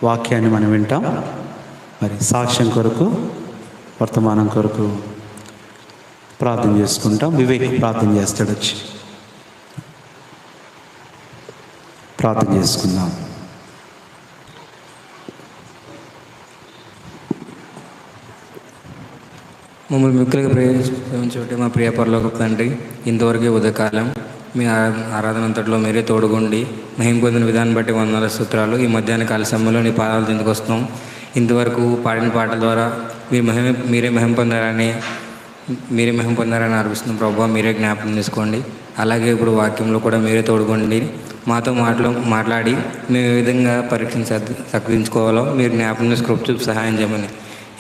వాక్యాన్ని మనం వింటాం. మరి సాక్ష్యం కొరకు, వర్తమానం కొరకు ప్రార్థన చేసుకుంటాం. వివేక్ ప్రార్థన చేస్తాడు. వచ్చి ప్రార్థన చేసుకుందాం. మమ్మల్ని మిక్కులుగా ప్రేమించే మా ప్రియ పరలోకపు తండ్రి, ఇంతవరకే ఉదయకాలం మీ ఆరాధన అంతట్లో మీరే తోడుగుండి మహిమ పొందిన విధానం బట్టి వందల సూత్రాలు. ఈ మధ్యాహ్న కాల సమయంలో నీ పాదాలు చెందుకు వస్తాం. ఇంతవరకు పాడిన పాటల ద్వారా మీరే మహిమ పొందారని అనిపిస్తున్నాం. ప్రభావ మీరే జ్ఞాపకం చేసుకోండి. అలాగే ఇప్పుడు వాక్యంలో కూడా మీరే తోడుకోండి. మాతో మాట్లాడి మేము ఏ విధంగా పరీక్షను సక్కదించుకోవాలో మీరు జ్ఞాపకం చేసి కృప చూపి సహాయం చేయమని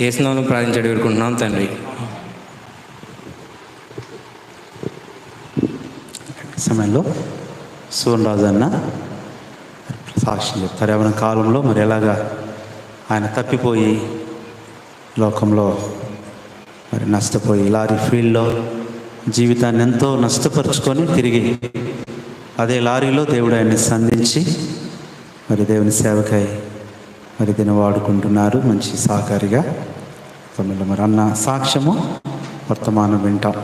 యేసునామములో ప్రార్థించి వేడుకుంటున్నాం తండ్రి. సమయంలో సోన్ రాజు అన్న సాక్ష్యం చెప్తారు. ఎవరి కాలంలో మరి ఎలాగా ఆయన తప్పిపోయి లోకంలో మరి నష్టపోయి లారీ ఫీల్డ్లో జీవితాన్ని ఎంతో నష్టపరుచుకొని తిరిగి అదే లారీలో దేవుడు ఆయన్ని సంధించి మరి దేవుని సేవకై మరి దీన్ని వాడుకుంటున్నారు. మంచి సహకారిగా తమిళ మరి అన్న సాక్ష్యము వర్తమానం వింటాం.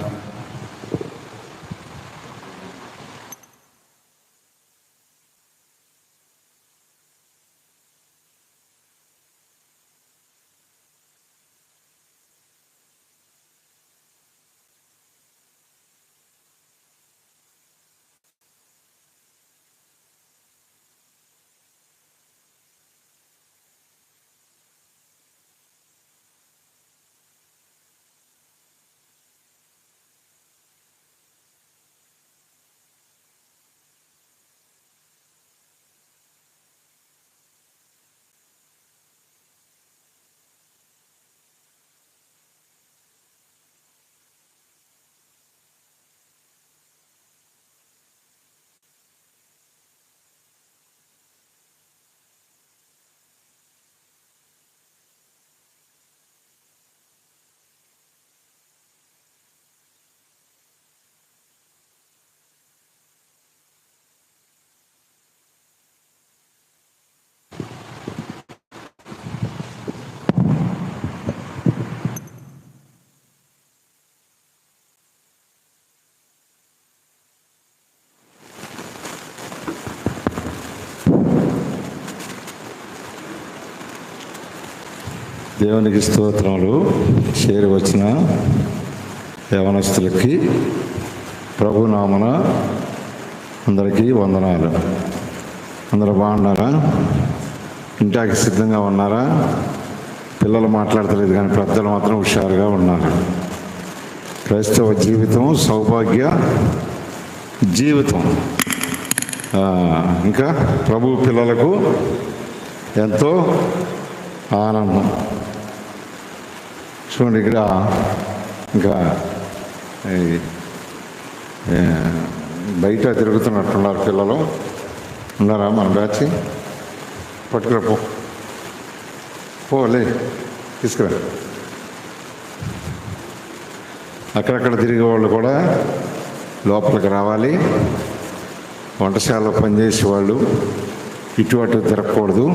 దేవునికి స్తోత్రములు. చేరి వచ్చిన యవనస్తులకి ప్రభు నామన అందరికీ వందనాలు. అందరూ బాగున్నారా? ఇంటికి సిద్ధంగా ఉన్నారా? పిల్లలు మాట్లాడతలేదు కానీ పెద్దలు మాత్రం హుషారుగా ఉన్నారు. క్రైస్తవ జీవితం సౌభాగ్య జీవితం. ఇంకా ప్రభు పిల్లలకు ఎంతో ఆనందం. చూడండి, ఇక్కడ ఇంకా బయట తిరుగుతున్నట్టున్నారు పిల్లలు. ఉన్నారా మన బ్యాచ్? పట్టుకురా, పోలే తీసుకురా. అక్కడక్కడ తిరిగే వాళ్ళు కూడా లోపలికి రావాలి. వంటశాలలో పనిచేసే వాళ్ళు ఇటు అటు తిరగకూడదు.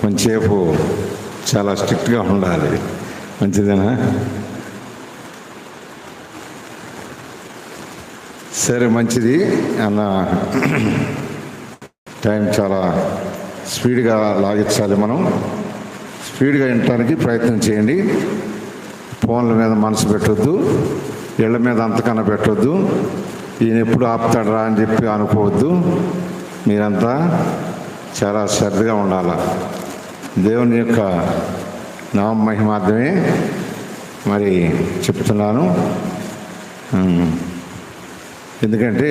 కొంచెంసేపు చాలా స్ట్రిక్ట్గా ఉండాలి. మంచిదేనా? సరే, మంచిది అన్న. టైం చాలా స్పీడ్గా లాగించాలి. మనం స్పీడ్గా వినటానికి ప్రయత్నం చేయండి. ఫోన్ల మీద మనసు పెట్టొద్దు, ఇళ్ళ మీద అంతకన్నా పెట్టొద్దు. ఈయన ఎప్పుడు ఆపుతాడరా అని చెప్పి అనుకోవద్దు. మీరంతా చాలా శ్రద్ధగా ఉండాలి. దేవుని యొక్క నామ మహిమార్థమే మరి చెప్తున్నాను. ఎందుకంటే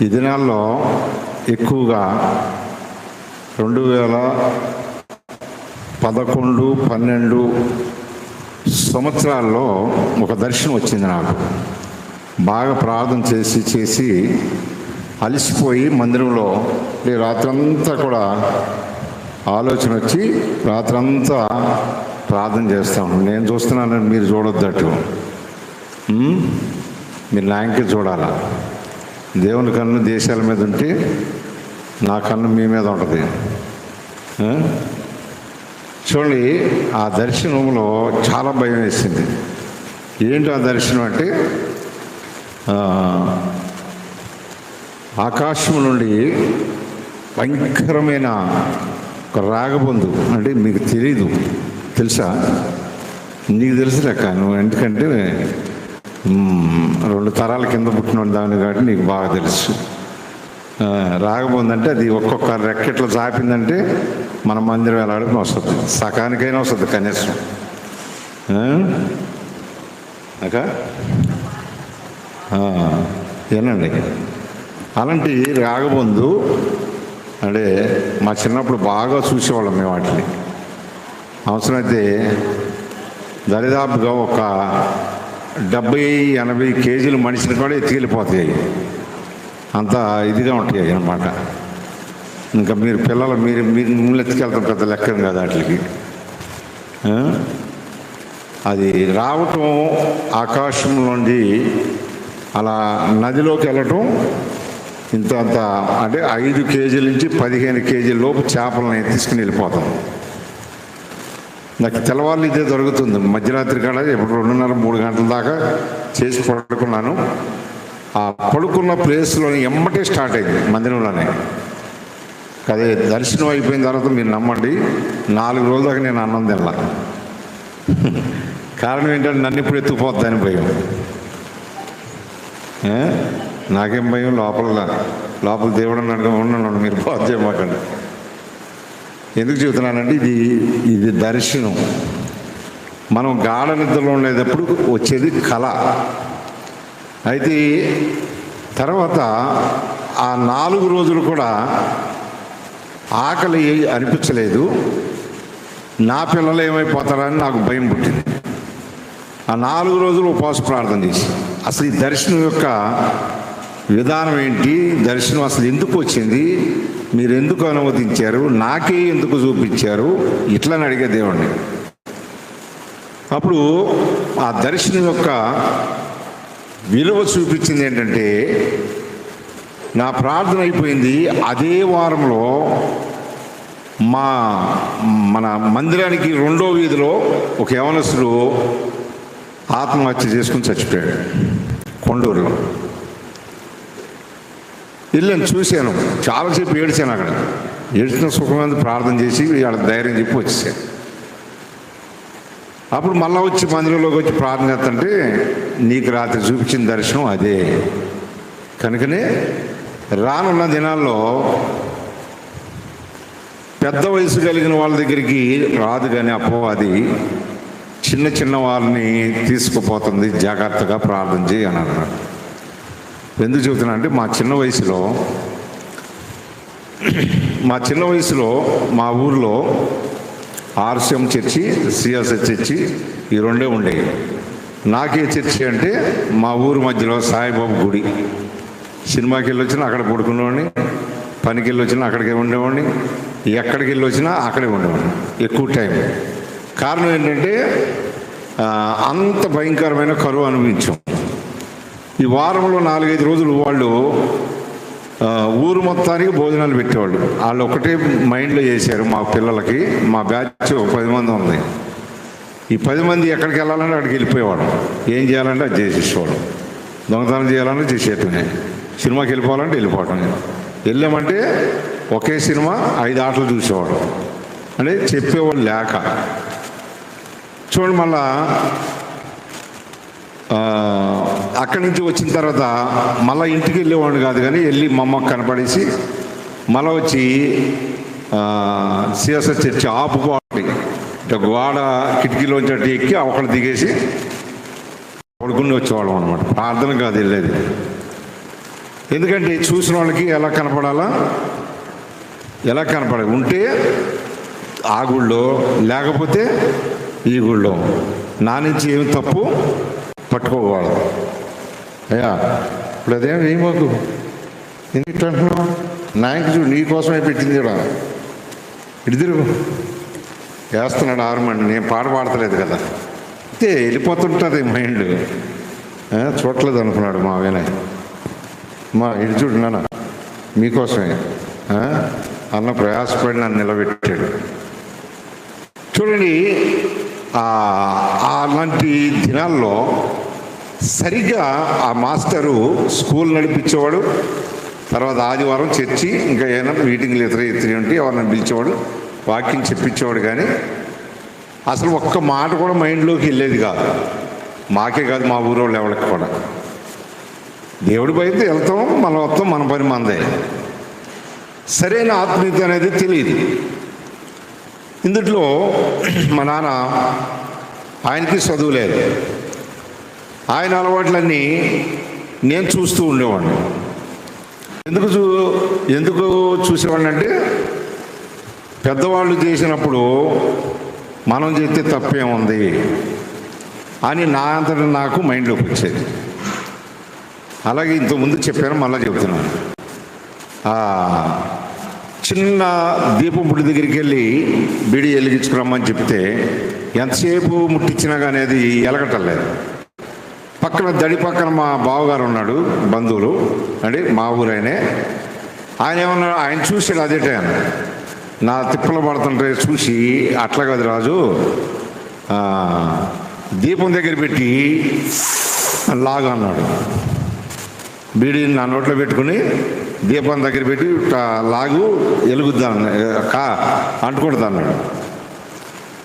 ఈ దినాల్లో ఎక్కువగా 2011, 12 సంవత్సరాల్లో ఒక దర్శనం వచ్చింది నాకు. బాగా ప్రార్థన చేసి అలసిపోయి మందిరంలో రాత్రంతా కూడా ఆలోచన వచ్చి రాత్రంతా ప్రార్థన చేస్తాను. నేను చూస్తున్నానని మీరు చూడొద్దట్టు. మీరు లాంకి చూడాలా. దేవుని కన్ను దేశాల మీద ఉంటే నా కన్ను మీ మీద ఉంటుంది. చూడండి, ఆ దర్శనంలో చాలా భయం వేసింది. ఏంటి ఆ దర్శనం అంటే, ఆకాశం నుండి భయంకరమైన ఒక రాగబొందు. అంటే మీకు తెలీదు, తెలుసా? నీకు తెలుసు లెక్క, నువ్వు ఎందుకంటే 2 తరాల కింద పుట్టిన దాన్ని కాబట్టి నీకు బాగా తెలుసు. రాగబొందు అంటే అది ఒక్కొక్క రెక్కెట్లో చాపిందంటే మన మందిరం వెళ్ళాలని వస్తుంది, సకానికైనా వస్తుంది కనీసం. అక్క ఏనండి, అలాంటి రాగబొందు అంటే మా చిన్నప్పుడు బాగా చూసేవాళ్ళం మేము వాటిని. అవసరమైతే దరిదాపుగా ఒక 70-80 కేజీలు మనిషిని కూడా ఎత్తుకెళ్ళిపోతాయి, అంత ఇదిగా ఉంటాయి అన్నమాట. ఇంకా మీరు పిల్లలు మీరు ఎత్తుకెళ్తాం పెద్ద లెక్కం కదా వాటికి. అది రావటం ఆకాశం నుండి అలా నదిలోకి వెళ్ళటం ఇంత అంత, అంటే 5 కేజీల నుంచి 15 కేజీల లోపు చేపలను తీసుకుని వెళ్ళిపోతాం. నాకు తెల్లవాళ్ళు ఇదే జరుగుతుంది. మధ్యరాత్రి కాడ ఎప్పుడు 2:30-3 గంటల దాకా చేసి పడుకున్నాను. ఆ పడుకున్న ప్లేస్లోని ఎమ్మటే స్టార్ట్ అయింది మందిరంలోనే. అదే దర్శనం అయిపోయిన తర్వాత మీరు నమ్మండి, 4 రోజుల దాకా నేను అన్నం తినలా. కారణం ఏంటంటే నన్ను ఇప్పుడు ఎత్తుకుపోద్దని భయం. నాకేం భయం, లోపల దేవుడు ఉన్నాను, మీరు పోతే మాకండి. ఎందుకు చెబుతున్నానంటే ఇది దర్శనం. మనం గాఢ నిద్రలో ఉండేటప్పుడు వచ్చేది కళ. అయితే తర్వాత ఆ 4 రోజులు కూడా ఆకలి అనిపించలేదు. నా పిల్లలు ఏమైపోతారని నాకు భయం పుట్టింది. ఆ 4 రోజులు ఉపవాస ప్రార్థన చేసి అసలు ఈ దర్శనం యొక్క విధానం ఏంటి, దర్శనం అసలు ఎందుకు వచ్చింది, మీరు ఎందుకు అనుమతించారు, నాకే ఎందుకు చూపించారు, ఇట్లని అడిగే దేవుణ్ణి. అప్పుడు ఆ దర్శనం యొక్క విలువ చూపించింది ఏంటంటే, నా ప్రార్థన అయిపోయింది. అదే వారంలో మన మందిరానికి 2వ వీధిలో ఒక యవనస్తుడు ఆత్మహత్య చేసుకుని చచ్చిపోయాడు కొండూరులో. వెళ్ళాను, చూశాను, చాలాసేపు ఏడ్చాను. అక్కడ ఏడ్చిన సుఖమైన ప్రార్థన చేసి వాళ్ళ ధైర్యం చెప్పి వచ్చేసాను. అప్పుడు మళ్ళీ వచ్చి మందిరంలోకి వచ్చి ప్రార్థన చేస్తుంటే, నీకు రాత్రి చూపించిన దర్శనం అదే. కనుకనే రానున్న దినాల్లో పెద్ద వయసు కలిగిన వాళ్ళ దగ్గరికి రాదు, కానీ అపవాది చిన్న వాళ్ళని తీసుకుపోతుంది, జాగ్రత్తగా ప్రార్థన చేయి అని అన్నాడు. ఎందుకు చెబుతున్నా అంటే, మా చిన్న వయసులో మా ఊర్లో ఆర్సిఎం చర్చి, సిఎస్ఐ చర్చి, ఈ 2 ఉండేవి. నాకే చర్చి అంటే మా ఊరు మధ్యలో సాయిబాబు గుడి. సినిమాకి వెళ్ళి వచ్చినా అక్కడ పడుకునేవాడిని, పనికి వెళ్ళి వచ్చినా అక్కడికే ఉండేవాడిని, ఎక్కడికి వెళ్ళి వచ్చినా అక్కడే ఉండేవాడిని ఎక్కువ టైం. కారణం ఏంటంటే అంత భయంకరమైన కరువు అనుభవించాం. ఈ వారంలో 4-5 రోజులు వాళ్ళు ఊరు మొత్తానికి భోజనాలు పెట్టేవాళ్ళు. వాళ్ళు ఒకటే మైండ్లో చేశారు, మా పిల్లలకి, మా బ్యాచ్ 10 మంది ఉంది. ఈ 10 మంది ఎక్కడికి వెళ్ళాలంటే అక్కడికి వెళ్ళిపోయేవాడు. ఏం చేయాలంటే అది చేసేసేవాడు. దొంగతనం చేయాలంటే చేసేటమే, సినిమాకి వెళ్ళిపోవాలంటే వెళ్ళిపోవటం. వెళ్ళామంటే ఒకే సినిమా 5 ఆటలు చూసేవాడు. అంటే చెప్పేవాళ్ళు లేక. చూడండి, మళ్ళా అక్కడి నుంచి వచ్చిన తర్వాత మళ్ళీ ఇంటికి వెళ్ళేవాడు కాదు, కానీ వెళ్ళి మా అమ్మకు కనపడేసి మళ్ళీ వచ్చి సిఎస్ఐ చర్చి ఆపుకోవాలి, ఇట్లా గోడ కిటికీలోంచి అటు ఎక్కి ఒకళ్ళు దిగేసి పడుకుని వచ్చేవాళ్ళం అనమాట. ప్రార్థన కాదు వెళ్ళేది. ఎందుకంటే చూసిన వాళ్ళకి ఎలా కనపడాలి ఉంటే ఆ గుళ్ళో, లేకపోతే ఈ గుళ్ళో. నా నుంచి ఏమి తప్పు పట్టుకోకూడదు. అయ్యా ఇప్పుడు అదేమి మాకు ఎందుకు అంటున్నావు, నాయకు చూడు నీకోసమే పెట్టింది కూడా, ఇటు తిరుగు వేస్తున్నాడు 6 మంది. నేను పాడలేదు కదా, అయితే వెళ్ళిపోతుంటుంది మైండ్. చూడలేదు అనుకున్నాడు మా వినయ్. ఇటు చూడు నాన్న మీకోసమే అన్న ప్రయాసపడి నన్ను నిలబెట్టాడు. చూడండి, అలాంటి దినాల్లో సరిగ్గా ఆ మాస్టరు స్కూల్ నడిపించేవాడు. తర్వాత ఆదివారం చర్చి, ఇంకా ఏమైనా మీటింగ్లు ఇతర ఉంటే ఎవరిని పిలిచేవాడు, వాక్యం చెప్పించేవాడు. కానీ అసలు ఒక్క మాట కూడా మైండ్లోకి వెళ్ళేది కాదు. మాకే కాదు, మా ఊరోళ్ళు ఎవరికి కూడా. దేవుడి బయట వెళ్తాం, మనం వస్తాం, మన పని మనదే. సరైన ఆత్మీయత అనేది తెలియదు. ఇందులో మా నాన్న, ఆయనకి చదువు లేదు. ఆయన అలవాట్లన్నీ నేను చూస్తూ ఉండేవాడిని. ఎందుకు చూసేవాడిని అంటే, పెద్దవాళ్ళు చేసినప్పుడు మనం చేస్తే తప్పేముంది అని నా అంతటా నాకు మైండ్లోకి వచ్చేది. అలాగే ఇంతకుముందు చెప్పాను, మళ్ళీ చెబుతున్నాను. చిన్న దీపం బుడ్డి దగ్గరికి వెళ్ళి బిడి వెలిగించుకురమ్మని చెప్తే ఎంతసేపు ముట్టించినా కానీ అది ఎలగటలేదు. పక్కన దడి పక్కన మా బావగారు ఉన్నాడు, బంధువులు అంటే మా ఊరైనే. ఆయన ఏమన్నా, ఆయన చూసాడు అదే టైం నా తిప్పలు పడుతుంటే చూసి, అట్లా కాదు రాజు, దీపం దగ్గర పెట్టి లాగు అన్నాడు. బీడీని నా నోట్లో పెట్టుకుని దీపం దగ్గర పెట్టి లాగు వెలుగుద్దాను, అంటుకుంటుంది అన్నాడు.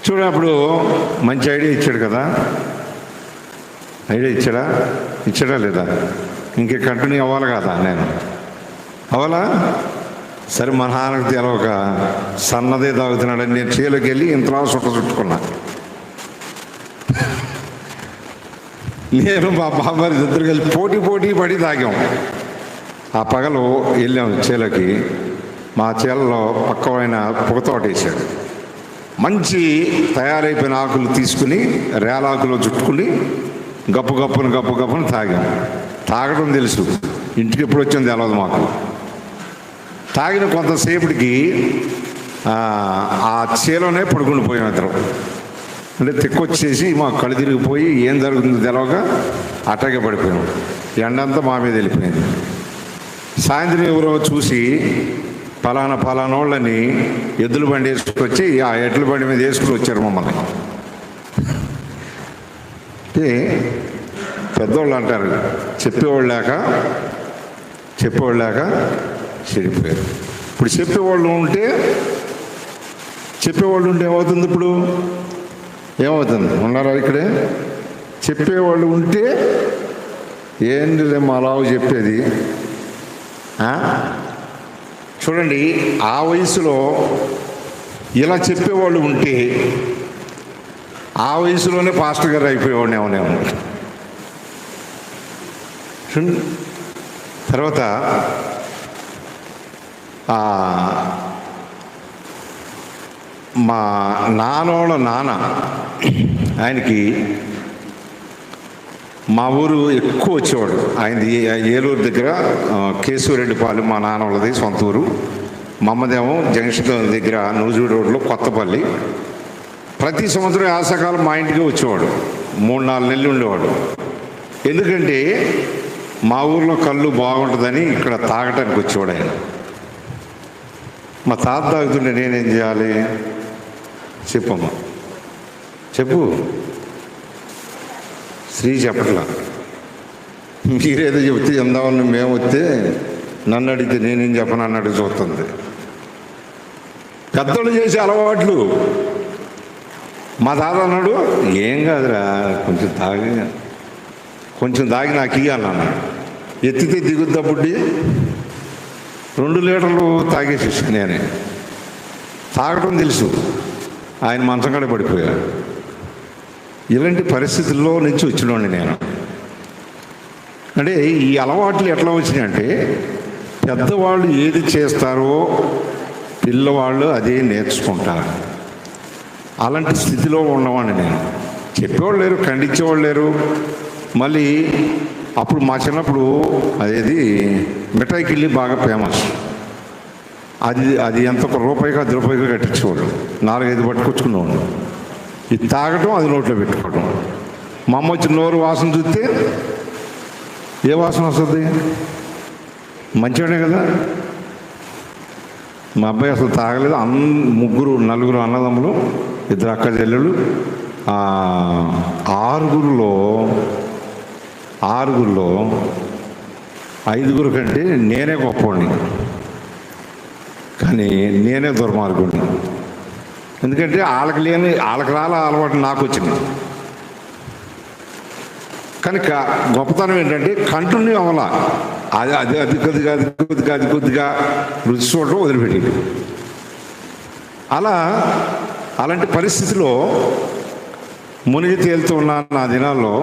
చూడ, అప్పుడు మంచి ఐడియా ఇచ్చాడు కదా. ఐడియా ఇచ్చాడా లేదా? ఇంకే కంటిన్యూ అవ్వాలి కదా, నేను అవ్వాలా? సరే, మా నాన్నకు తెలవక సన్నదే తాగుతున్నాడని నేను చేలోకి వెళ్ళి ఇంతలా చుట్టుకున్నా. నేను మా బాబారి ఇద్దరు కలిసి పోటీ పడి తాగాం. ఆ పగలు వెళ్ళాం చేలోకి. మా చేలలో పక్కమైన పొగతోట వేసాడు. మంచి తయారైపోయిన ఆకులు తీసుకుని రేలాకులో చుట్టుకుని గప్పును తాగాం. తాగడం తెలుసు, ఇంటికి ఎప్పుడు వచ్చింది తెలవదు మాకు. తాగిన కొంతసేపటికి ఆ చేలోనే పడుకుని పోయాం ఇద్దరం. అంటే తెక్కొచ్చేసి మా కళ్ళు తిరిగిపోయి ఏం జరుగుతుందో తెలవక అట్టాగే పడిపోయాం. ఎండంతా మా మీద వెళ్ళిపోయింది. సాయంత్రం ఎవరో చూసి పలానా వాళ్ళని ఎద్దుల బండి వేసుకొచ్చి ఆ ఎడ్ల బండి మీద వేసుకుని వచ్చారు మమ్మల్ని. అంటే పెద్దవాళ్ళు అంటారు, చెప్పేవాళ్ళు లేక చెడిపోయారు. ఇప్పుడు చెప్పేవాళ్ళు ఉంటే ఏమవుతుంది? ఇప్పుడు ఏమవుతుంది? ఉన్నారా ఇక్కడే? చెప్పేవాళ్ళు ఉంటే ఏంటి అలావు చెప్పేది. చూడండి, ఆ వయసులో ఇలా చెప్పేవాళ్ళు ఉంటే ఆ వయసులోనే పాస్టర్ గారు అయిపోయేవాడిని ఏమనేమో. తర్వాత మా నాన్న ఆయనకి మా ఊరు ఎక్కువ వచ్చేవాడు. ఆయనది ఏలూరు దగ్గర కేశవరెడ్డిపాలెం మా నాన్న వాళ్ళది సొంత ఊరు. మా అమ్మదేమో జంక్షన్ దగ్గర నూజివీడు రోడ్లో కొత్తపల్లి. ప్రతి సంవత్సరం యాసకాలం మా ఇంటికి వచ్చేవాడు. 3-4 నెలలు ఉండేవాడు. ఎందుకంటే మా ఊర్లో కళ్ళు బాగుంటుందని ఇక్కడ తాగటానికి వచ్చేవాడు ఆయన. మా తాత తాగుతుంటే నేనేం చేయాలి చెప్పమ్మా, చెప్పు. శ్రీ చెప్పట్లా, మీరేదో చెప్తే ఎందామని మేము వస్తే నన్ను అడిగితే నేనేం చెప్పను అన్నట్టు చూస్తుంది. పెద్దలు చేసే అలవాట్లు. మా తాత అన్నాడు, ఏం కాదురా, కొంచెం తాగి నాకు ఇవ్వాలన్నాడు. ఎత్తితే దిగుద్దా బుడ్డి, 2 లీటర్లు తాగేసి నేనే. తాగటం తెలుసు, ఆయన మంచం కాడ పడిపోయాడు. ఇలాంటి పరిస్థితుల్లో నుంచి వచ్చినోండి నేను. అంటే ఈ అలవాట్లు ఎట్లా వచ్చినాయంటే, పెద్దవాళ్ళు ఏది చేస్తారో పిల్లవాళ్ళు అదే నేర్చుకుంటారు. అలాంటి స్థితిలో ఉన్నవాడిని నేను. చెప్పేవాళ్ళు లేరు, ఖండించేవాళ్ళు లేరు. మళ్ళీ అప్పుడు మా చిన్నప్పుడు అదేది మిఠాయి కిళ్ళి బాగా ఫేమస్. అది ఎంత రూపాయిగా 10 రూపాయిగా కట్టించేవాడు. 4-5 పట్టుకొచ్చుకునేవాడు. ఇది తాగటం, అది నోట్లో పెట్టుకోవడం. మా అమ్మ వచ్చి నోరు వాసన చూస్తే ఏ వాసన వస్తుంది? మంచివాడే కదా. మా అబ్బాయి అసలు తాగలేదు. నలుగురు అన్నదమ్ములు, 2 అక్క చెల్లెలు. ఆరుగురిలో 5 కంటే నేనే గొప్పవాడిని, కానీ నేనే దుర్మార్గుడిని. ఎందుకంటే వాళ్ళకి రాల అలవాటు నాకు వచ్చింది. కానీ గొప్పతనం ఏంటంటే కంటిన్యూ అవ్వాల. అది కొద్దిగా రుచి చూడటం వదిలిపెట్టి అలాంటి పరిస్థితిలో మునిగి తేలుతూ ఉన్న నా దినాల్లో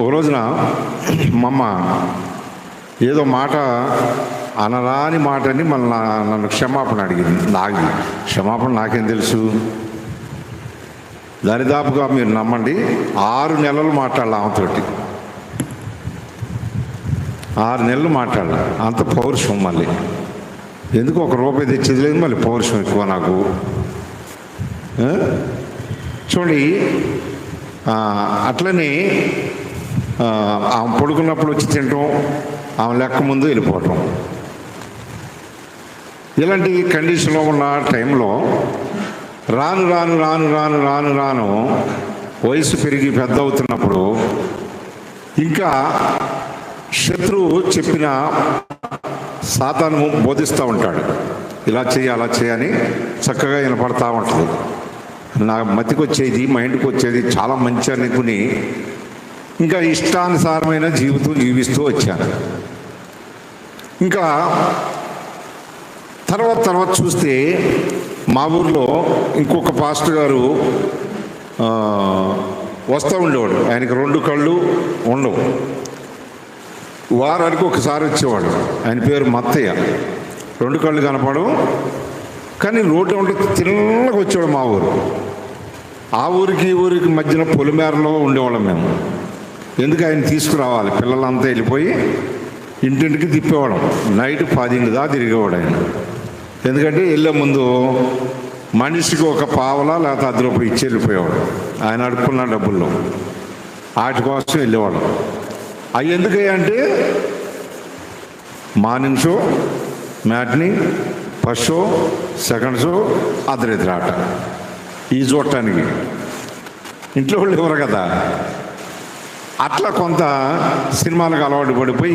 ఒక రోజున మా అమ్మ ఏదో మాట అనరాని మాటని మళ్ళీ నన్ను క్షమాపణ అడిగింది. క్షమాపణ నాకేం తెలుసు. దరిదాపుగా మీరు నమ్మండి 6 నెలలు మాట్లాడాలి ఆమెతోటి. 6 నెలలు మాట్లాడాలి. అంత పౌరుషం. మళ్ళీ ఎందుకు ₹1 తెచ్చేది లేదు, మళ్ళీ పౌరుషం ఎక్కువ నాకు. చూడండి, అట్లనే ఆమె పడుకున్నప్పుడు వచ్చి తినటం, ఆమె లెక్క ముందు వెళ్ళిపోవటం, ఇలాంటి కండిషన్లో ఉన్న టైంలో రాను వయసు పెరిగి పెద్ద అవుతున్నప్పుడు ఇంకా శత్రువు చెప్పిన సాతాను బోధిస్తూ ఉంటాడు. ఇలా చేయి అలా చేయని చక్కగా వినపడతా ఉంటుంది. నా మతికి వచ్చేది, మైండ్కి వచ్చేది చాలా మంచి అనుకుని ఇంకా ఇష్టానుసారమైన జీవితం జీవిస్తూ వచ్చాను. ఇంకా తర్వాత చూస్తే మా ఊర్లో ఇంకొక పాస్టర్ గారు వస్తూ ఉండేవాడు. ఆయనకి 2 కళ్ళు ఉండవు. వారానికి ఒకసారి వచ్చేవాడు. ఆయన పేరు మత్తయ్య. 2 కళ్ళు కనపడవు, కానీ రోడ్డు ఉంటే తిన్నగా వచ్చేవాడు మా ఊరు. ఆ ఊరికి ఈ ఊరికి మధ్యన పొలిమేరలో ఉండేవాళ్ళం మేము. ఎందుకు ఆయన తీసుకురావాలి, పిల్లలంతా వెళ్ళిపోయి ఇంటింటికి తిప్పేవాళ్ళం. నైట్ 10 దాకా తిరిగేవాడు ఆయన. ఎందుకంటే వెళ్ళే ముందు మనిషికి ఒక పావలా లేకపోతే ₹10 ఇచ్చి వెళ్ళిపోయేవాడు. ఆయన అడుక్కున్న డబ్బుల్లో వాటి కోసం వెళ్ళేవాడు. అవి ఎందుకంటే morning show, matinee, first show, second show, అర్ధరాత్రి ఆట ఇవి చూడటానికి. ఇంట్లో వాళ్ళు ఎవరు కదా. అట్లా కొంత సినిమాలకు అలవాటు పడిపోయి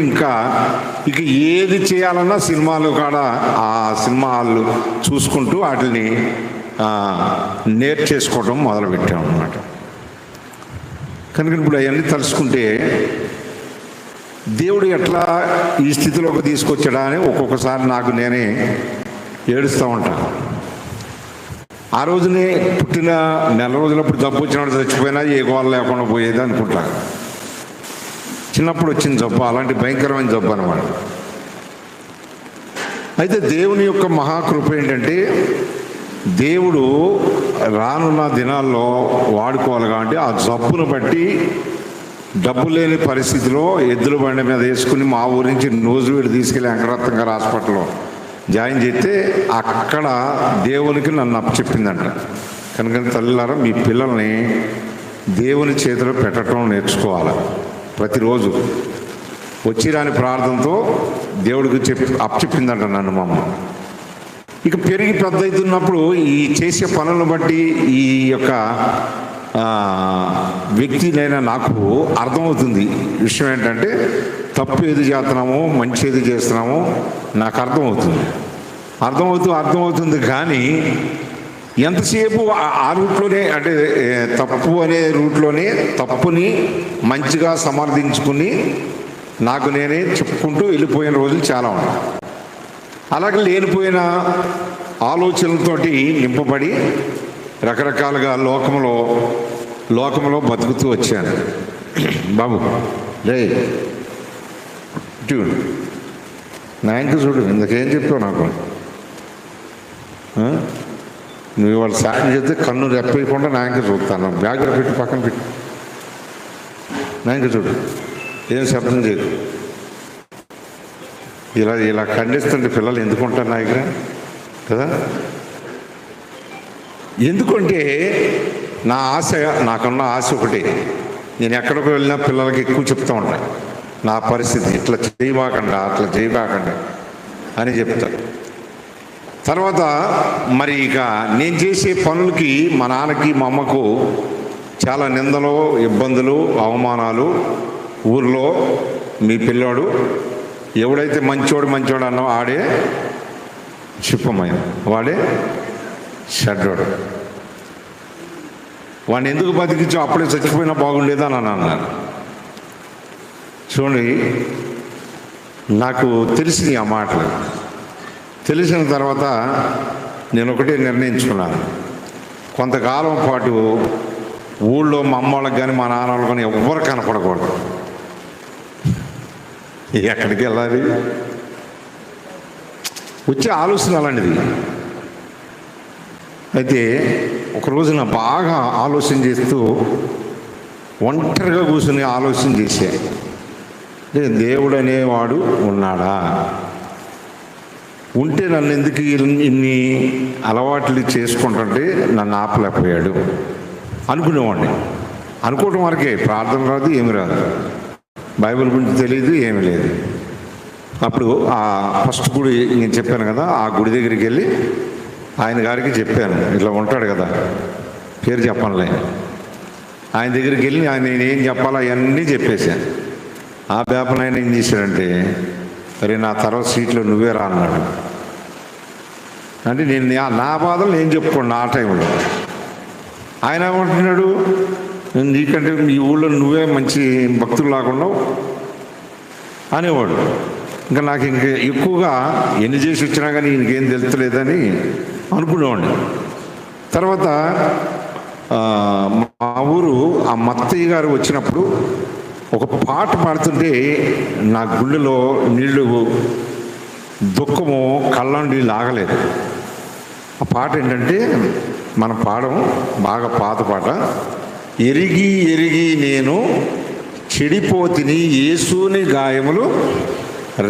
ఇక ఏది చేయాలన్నా సినిమాలు కాడ ఆ సినిమా హాళ్ళు చూసుకుంటూ వాటిని నేర్చేసుకోవడం మొదలుపెట్టాం అన్నమాట. కనుక ఇప్పుడు అవన్నీ తలుచుకుంటే దేవుడు ఎట్లా ఈ స్థితిలోకి తీసుకొచ్చాడా అని ఒక్కొక్కసారి నాకు నేనే ఏడుస్తూ ఉంటాను. ఆ రోజునే పుట్టిన నెల రోజులప్పుడు జబ్బు వచ్చినప్పుడు చచ్చిపోయినా ఏ గోళ లేకుండా పోయేది అనుకుంటా. చిన్నప్పుడు వచ్చిన జబ్బు అలాంటి భయంకరమైన జబ్బు అన్నమాట. అయితే దేవుని యొక్క మహాకృప ఏంటంటే దేవుడు రానున్న దినాల్లో వాడుకోవాలి. కాబట్టి ఆ జబ్బును బట్టి డబ్బు లేని పరిస్థితిలో ఎద్దుల బండి మీద వేసుకుని మా ఊరి నుంచి నూజివీడు తీసుకెళ్ళి వెంకటరత్నం గారి హాస్పిటల్లో జాయిన్ చేస్తే అక్కడ దేవునికి నన్ను అప్పచెప్పిందంట. కనుక తల్లిలారా, మీ పిల్లల్ని దేవుని చేతిలో పెట్టడం నేర్చుకోవాలి. ప్రతిరోజు వచ్చి రాని ప్రార్థనతో దేవుడికి అప్పచెప్పిందంట నన్ను మా అమ్మ. ఇక పెరిగి పెద్ద అవుతున్నప్పుడు ఈ చేసే పనులను బట్టి ఈ యొక్క వ్యక్తినైనా నాకు అర్థమవుతుంది విషయం ఏంటంటే తప్పు ఏది చేస్తున్నామో మంచి ఏది చేస్తున్నామో నాకు అర్థమవుతుంది. కానీ ఎంతసేపు ఆ రూట్లోనే, అంటే తప్పు అనే రూట్లోనే తప్పుని మంచిగా సమర్థించుకుని నాకు నేనే చెప్పుకుంటూ వెళ్ళిపోయిన రోజులు చాలా ఉన్నాయి. అలాగే లేనిపోయిన ఆలోచనలతోటి నింపబడి రకరకాలుగా లోకంలో బతుకుతూ వచ్చాను. బాబు లే చూడు, నా ఇంక చూడు, ఇందుకేం చెప్పావు నాకు. నువ్వు ఇవాళ సాయం చేస్తే కన్ను రెప్పకుండా నా ఇంక చూస్తాను. బ్యాగ్లో పెట్టి పక్కన పెట్టి నా ఇంక చూడు, ఏం శబ్దం చేయదు. ఇలా ఖండిస్తుంటే పిల్లలు ఎందుకుంటారు నా దగ్గర కదా. ఎందుకంటే నాకున్న ఆశ ఒకటి, నేను ఎక్కడికి వెళ్ళినా పిల్లలకి ఎక్కువ చెప్తూ ఉంటాను నా పరిస్థితి. ఇట్లా చేయబాకండి, అట్లా చేయబాకండి అని చెప్తాను. తర్వాత మరి ఇక నేను చేసే పనులకి మా నాన్నకి మా అమ్మకు చాలా నిందలు, ఇబ్బందులు, అవమానాలు. ఊర్లో మీ పిల్లోడు ఎవడైతే మంచోడు అన్నో ఆడే చిప్పమైన, వాడే షడ్డోడు, వాడిని ఎందుకు బతికించో అప్పుడే చచ్చిపోయినా బాగుండేదని అని అన్నారు. చూడండి, నాకు తెలిసింది ఆ మాటలు. తెలిసిన తర్వాత నేను ఒకటే నిర్ణయించుకున్నాను, కొంతకాలం పాటు ఊళ్ళో మా అమ్మ వాళ్ళకి కానీ మా నాన్న వాళ్ళకి కానీ ఎవ్వరు కనపడకూడదు. ఎక్కడికి వెళ్ళాలి? వచ్చే ఆలోచన అలాంటిది. అయితే ఒకరోజు నా బాగా ఆలోచన చేస్తూ ఒంటరిగా కూర్చుని ఆలోచన చేశా, దేవుడు అనేవాడు ఉన్నాడా? ఉంటే నన్ను ఎందుకు ఇన్ని అలవాట్లు చేసుకుంటుంటే నన్ను ఆపలేకపోయాడు అనుకునేవాడిని. అనుకోవటం వరకే, ప్రార్థన రాదు, ఏమి రాదు, బైబిల్ గురించి తెలియదు, ఏమీ లేదు. అప్పుడు ఆ ఫస్ట్ గుడి నేను చెప్పాను కదా, ఆ గుడి దగ్గరికి వెళ్ళి ఆయన గారికి చెప్పాను, ఇట్లా ఉంటాడు కదా, పేరు చెప్పనులే, ఆయన దగ్గరికి వెళ్ళి ఆయన నేనేం చెప్పాలో అవన్నీ చెప్పేశాను. ఆ పేపర్ ఆయన ఏం చేశాడంటే, మరి నా తర్వాత సీట్లో నువ్వే రా అన్నాడు. అంటే నేను నా బాధలు నేను చెప్పుకోండి ఆ టైంలో. ఆయన ఏమంటున్నాడు, నీకంటే ఈ ఊళ్ళో నువ్వే మంచి భక్తులు లాగున్నావు అనేవాడు. ఇంకా నాకు ఎక్కువగా ఎన్ని చేసి వచ్చినా కానీ ఈయనకేం తెలుస్తలేదని అనుకునేవాడిని. తర్వాత మా ఊరు ఆ మత్తయ్య గారు వచ్చినప్పుడు ఒక పాట పాడుతుంటే నా గుళ్ళలో నీళ్ళు దుఃఖము కళ్ళండి లాగలేదు. ఆ పాట ఏంటంటే, మన పాడం బాగా పాత పాట, ఎరిగి ఎరిగి నేను చెడిపోతిని యేసుని గాయములు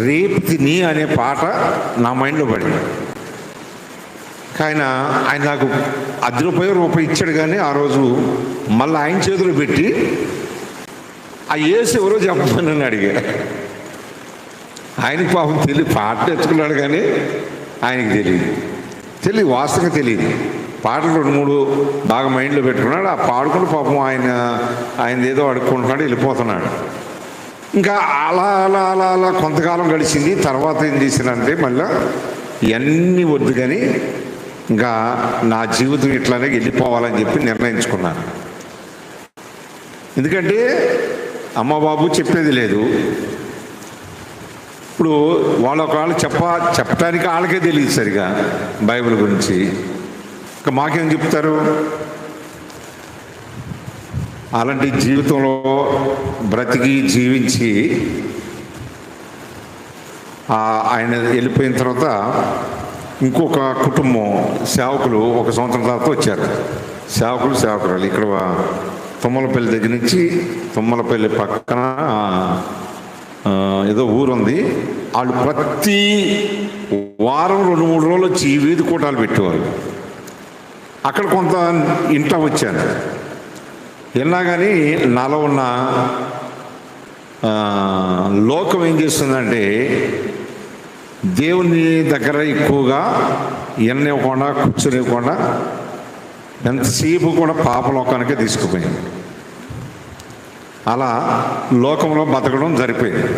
రేపుతిని అనే పాట నా మైండ్లో పడింది. ఆయన నాకు ₹10 ఇచ్చాడు, కానీ ఆ రోజు మళ్ళీ ఆయన చేతిలో పెట్టి ఆ యేసు ఎవరో చెప్పమని అడిగా. ఆయనకి పాపం తెలియదు, పాట తెచ్చుకున్నాడు కానీ ఆయనకి తెలియదు, వాస్తవంగా తెలియదు. పాటలు 2-3 బాగా మైండ్లో పెట్టుకున్నాడు. ఆ పాడుకుని పాపం ఆయన ఏదో అడుక్కుంటున్నాడు, వెళ్ళిపోతున్నాడు. ఇంకా అలా అలా అలా అలా కొంతకాలం గడిచింది. తర్వాత ఏం చేశానంటే, మళ్ళీ ఇవన్నీ వద్దు కానీ ఇంకా నా జీవితం ఇట్లానే వెళ్ళిపోవాలని చెప్పి నిర్ణయించుకున్నాను. ఎందుకంటే అమ్మ బాబు చెప్పేది లేదు. ఇప్పుడు వాళ్ళు ఒకవేళ చెప్పడానికి వాళ్ళకే తెలియదు సరిగా బైబిల్ గురించి, ఇంకా మాకేం చెప్తారు? అలాంటి జీవితంలో బ్రతికి జీవించి ఆయన వెళ్ళిపోయిన తర్వాత ఇంకొక కుటుంబం సేవకులు 1 సంవత్సరం తర్వాత వచ్చారు. సేవకురాలు ఇక్కడ తుమ్మలపల్లి దగ్గర నుంచి, తుమ్మలపల్లి పక్కన ఏదో ఊరుంది. వాళ్ళు ప్రతి వారం 2-3 రోజులు వచ్చి వీధి కూటాలు పెట్టేవారు. అక్కడ కొంత ఇంట్లో వచ్చాను. విన్నా కానీ నాలో ఉన్న లోకం ఏం చేస్తుందంటే, దేవుని దగ్గర ఎక్కువగా ఎన్నివ్వకుండా కూర్చొనివ్వకుండా ఎంతసేపు కూడా పాపలోకానికే తీసుకుపోయింది. అలా లోకంలో బతకడం జరిపోయింది.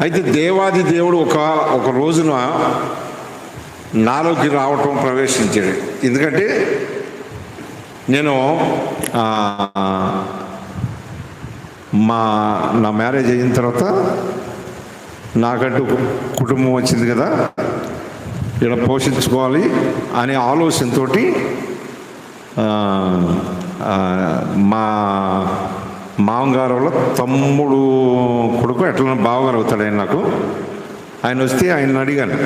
అయితే దేవాది దేవుడు ఒక రోజున నాలోకి రావటం ప్రవేశించాడు. ఎందుకంటే నేను నా మ్యారేజ్ అయిన తర్వాత నాకంటూ కుటుంబం వచ్చింది కదా, ఇలా పోషించుకోవాలి అనే ఆలోచనతో మా మామగారు వాళ్ళ తమ్ముడు కొడుకు ఎట్లా బావగారు అవుతాడు ఆయన నాకు. ఆయన వస్తే ఆయన అడిగాను,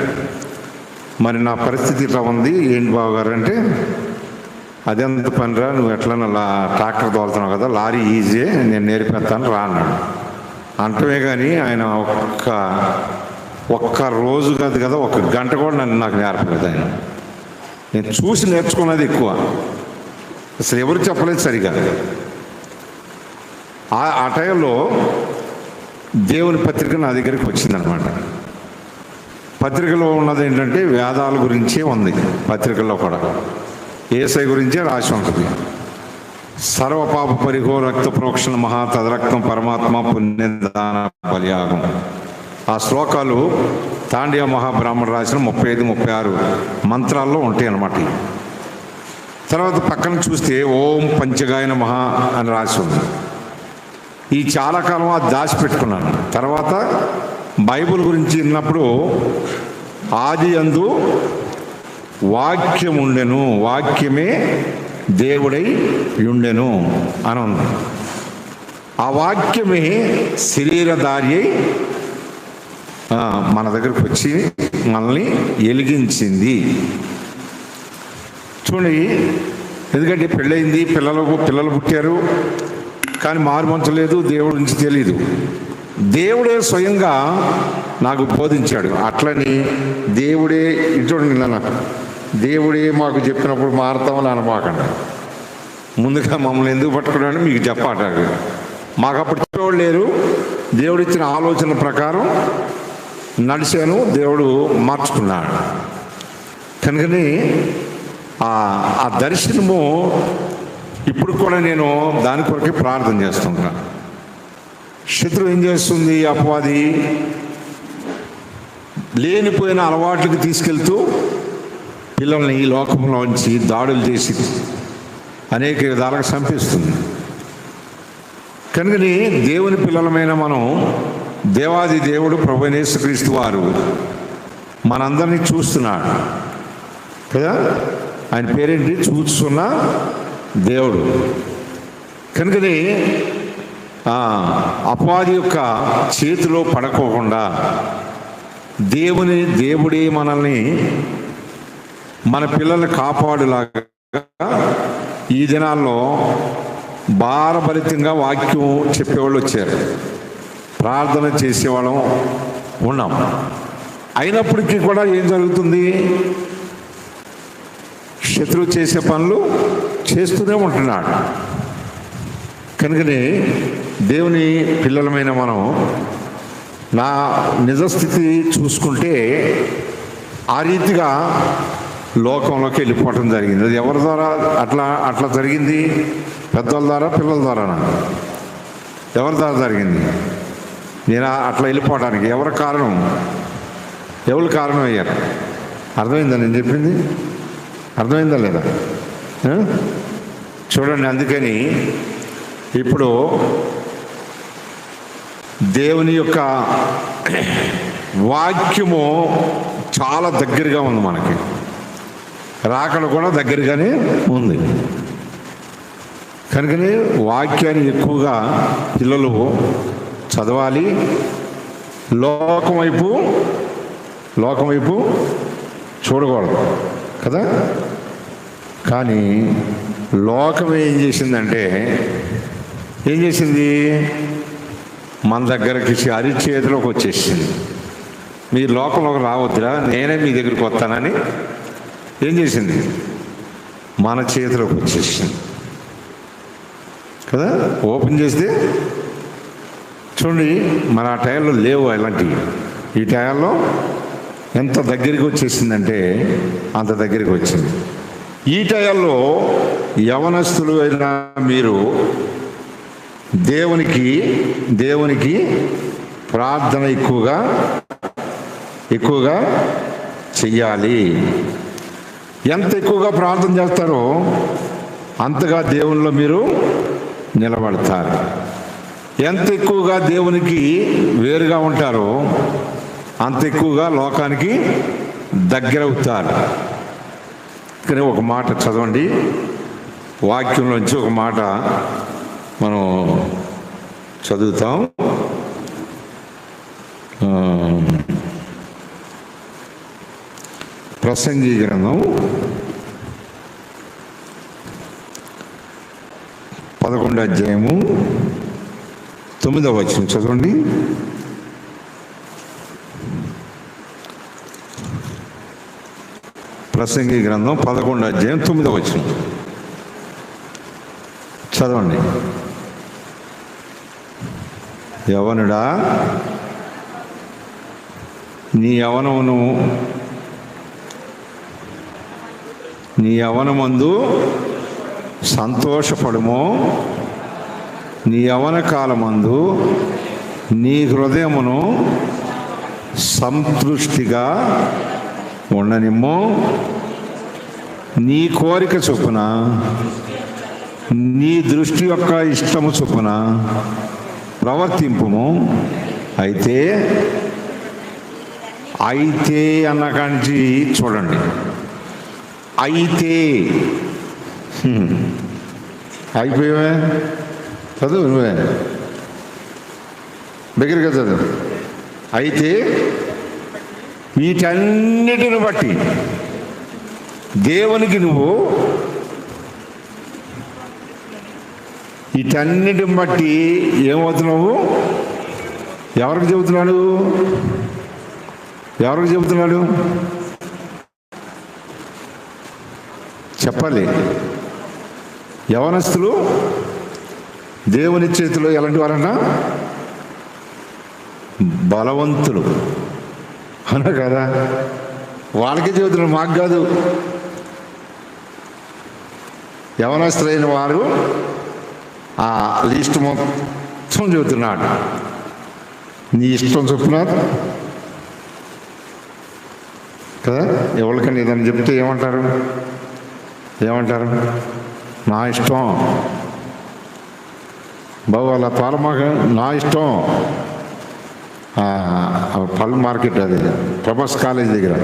మరి నా పరిస్థితి ఇట్లా ఉంది, ఏంటి బావగారు అంటే, అదెంత పనిరా, నువ్వు ఎట్లా ట్రాక్టర్ తోలుతున్నావు కదా, లారీ ఈజీ, నేను నేర్పిస్తాను రా అన్నాడు. అంటమే కానీ ఆయన ఒక్క రోజు కాదు కదా, 1 గంట కూడా నాకు నేర్పలేదు. ఆయన నేను చూసి నేర్చుకున్నది ఎక్కువ, అసలు ఎవరు చెప్పలేదు సరిగా. ఆ టైంలో దేవుని పత్రిక నా దగ్గరికి వచ్చిందనమాట. పత్రికలో ఉన్నది ఏంటంటే వేదాల గురించే ఉంది. పత్రికల్లో కూడా యేసయ్య గురించే రాసి ఉంటుంది. సర్వపాప పరిహో రక్త ప్రోక్షణ మహా తదరక్తం పరమాత్మ పుణ్యదాన బలియాగం. ఆ శ్లోకాలు తాండియా మహాబ్రాహ్మణ రాసిన 35, 36 మంత్రాల్లో ఉంటాయి అన్నమాట. తర్వాత పక్కన చూస్తే ఓం పంచగాయన మహా అని రాసి ఉంది. ఈ చాలా కాలం అది దాచిపెట్టుకున్నాను. తర్వాత బైబిల్ గురించి విన్నప్పుడు ఆది యందు వాక్యం ఉండెను, వాక్యమే దేవుడై ఉండెను అని ఉంది. ఆ వాక్యమే శరీరధారి అయి మన దగ్గరకు వచ్చి మనల్ని వెలిగించింది. చూడండి, ఎందుకంటే పెళ్ళయింది, పిల్లలు పుట్టారు, కానీ మారుమంచు లేదు, దేవుడి నుంచి తెలియదు. దేవుడే స్వయంగా నాకు బోధించాడు. అట్లని దేవుడే చూడండి, నాకు దేవుడే మాకు చెప్పినప్పుడు మారుతామని అనమాకండి. ముందుగా మమ్మల్ని ఎందుకు పట్టుకున్నాడని మీకు చెప్పాడు. మాకు అప్పుడు చెప్పేవాళ్ళు లేరు. దేవుడు ఇచ్చిన ఆలోచన ప్రకారం నడిచాను, దేవుడు మార్చుకున్నాడు. కనుకని ఆ దర్శనము ఇప్పుడు కూడా నేను దాని కొరకే ప్రార్థన చేస్తుంటాను. శత్రువు ఏం చేస్తుంది? అపవాది లేనిపోయిన అలవాట్లకు తీసుకెళ్తూ పిల్లల్ని ఈ లోకంలోంచి దాడులు చేసి అనేక విధాలుగా చంపిస్తుంది. కనుకని దేవుని పిల్లలమైన మనం, దేవాది దేవుడు ప్రభువైన యేసుక్రీస్తు వారు మనందరినీ చూస్తున్నాడు కదా. ఆయన పేరేంటి? చూస్తున్న దేవుడు. కనుకని అపవాది యొక్క చేతిలో పడకోకుండా దేవుడే మనల్ని, మన పిల్లల్ని కాపాడులాగా ఈ దినాల్లో భారభరితంగా వాక్యం చెప్పేవాళ్ళు వచ్చారు, ప్రార్థన చేసేవాళ్ళం ఉన్నాం. అయినప్పటికీ కూడా ఏం జరుగుతుంది? శత్రువు చేసే పనులు చేస్తూనే ఉంటున్నాడు. కనుకనే దేవుని పిల్లలమైన మనం నా నిజస్థితి చూసుకుంటే ఆ రీతిగా లోకంలోకి వెళ్ళిపోవటం జరిగింది. అది ఎవరి ద్వారా అట్లా జరిగింది? పెద్దల ద్వారా, పిల్లల ద్వారానా? ఎవరి ద్వారా జరిగింది? నేను అట్లా వెళ్ళిపోవడానికి ఎవరు కారణం అయ్యారు? అర్థమైందా నేను చెప్పింది? అర్థమైందా లేదా? చూడండి, అందుకని ఇప్పుడు దేవుని యొక్క వాక్యము చాలా దగ్గరగా ఉంది, మనకి రాకడ కూడా దగ్గరగానే ఉంది. కనుకనే వాక్యాన్ని ఎక్కువగా పిల్లలు చదవాలి. లోకం వైపు చూడకూడదు కదా. కానీ లోకం ఏం చేసిందంటే, మన దగ్గరకి అరిచేతిలోకి వచ్చేసింది. మీరు లోకంలోకి రావద్దురా, నేనే మీ దగ్గరికి వస్తానని ఏం చేసింది? మన చేతిలోకి వచ్చేసింది కదా. ఓపెన్ చేస్తే చూడండి, మన ఆ టైంలో లేవు అలాంటివి. ఈ టైంలో ఎంత దగ్గరికి వచ్చేసిందంటే అంత దగ్గరికి వచ్చింది. ఈ టైంలో యవనస్తులు అయినా మీరు దేవునికి ప్రార్థన ఎక్కువగా చెయ్యాలి. ఎంత ఎక్కువగా ప్రార్థన చేస్తారో అంతగా దేవునిలో మీరు నిలబడతారు. ఎంత ఎక్కువగా దేవునికి వేరుగా ఉంటారో అంత ఎక్కువగా లోకానికి దగ్గరవుతారు. కానీ ఒక మాట చదవండి, వాక్యంలోంచి ఒక మాట మనం చదువుతాం. ప్రసంగి గ్రంథం 11వ అధ్యాయము 9వ వచనం చదవండి. ప్రసంగి గ్రంథం 11వ అధ్యాయం 9వ వచనం చదవండి. యవ్వనుడా, నీ యవ్వనమందు సంతోషపడుము, నీ యవ్వన కాలమందు నీ హృదయమును సంతృష్టిగా ఉండనిమ్ము, నీ కోరిక చొప్పున, నీ దృష్టి యొక్క ఇష్టము చొప్పున ప్రవర్తింపుము. అయితే అన్న కాంచి చూడండి. అయితే అయిపోయావే, చదువు నువ్వే దగ్గరగా చదువు. అయితే వీటన్నిటిని బట్టి దేవునికి నువ్వు, వీటన్నిటిని బట్టి ఏమవుతున్నావు? ఎవరికి చెబుతున్నాడు? చెప్పాలి. యవనస్తులు దేవుని చేతిలో ఎలాంటి వారన్నా? బలవంతులు అన్నా కదా? వాళ్ళకే చెబుతున్నాడు, మాకు కాదు. యవనస్తులైన వారు ఆ లిస్ట్ మొత్తం చెబుతున్నాడు. నీ ఇష్టం చొప్పున కదా. ఎవరికైనా ఏదైనా చెప్తే ఏమంటారు? నా ఇష్టం బాబు, అలా పాలమాక నా ఇష్టం. పళ్ళ మార్కెట్ అది ప్రభాస్ కాలేజ్ దగ్గర.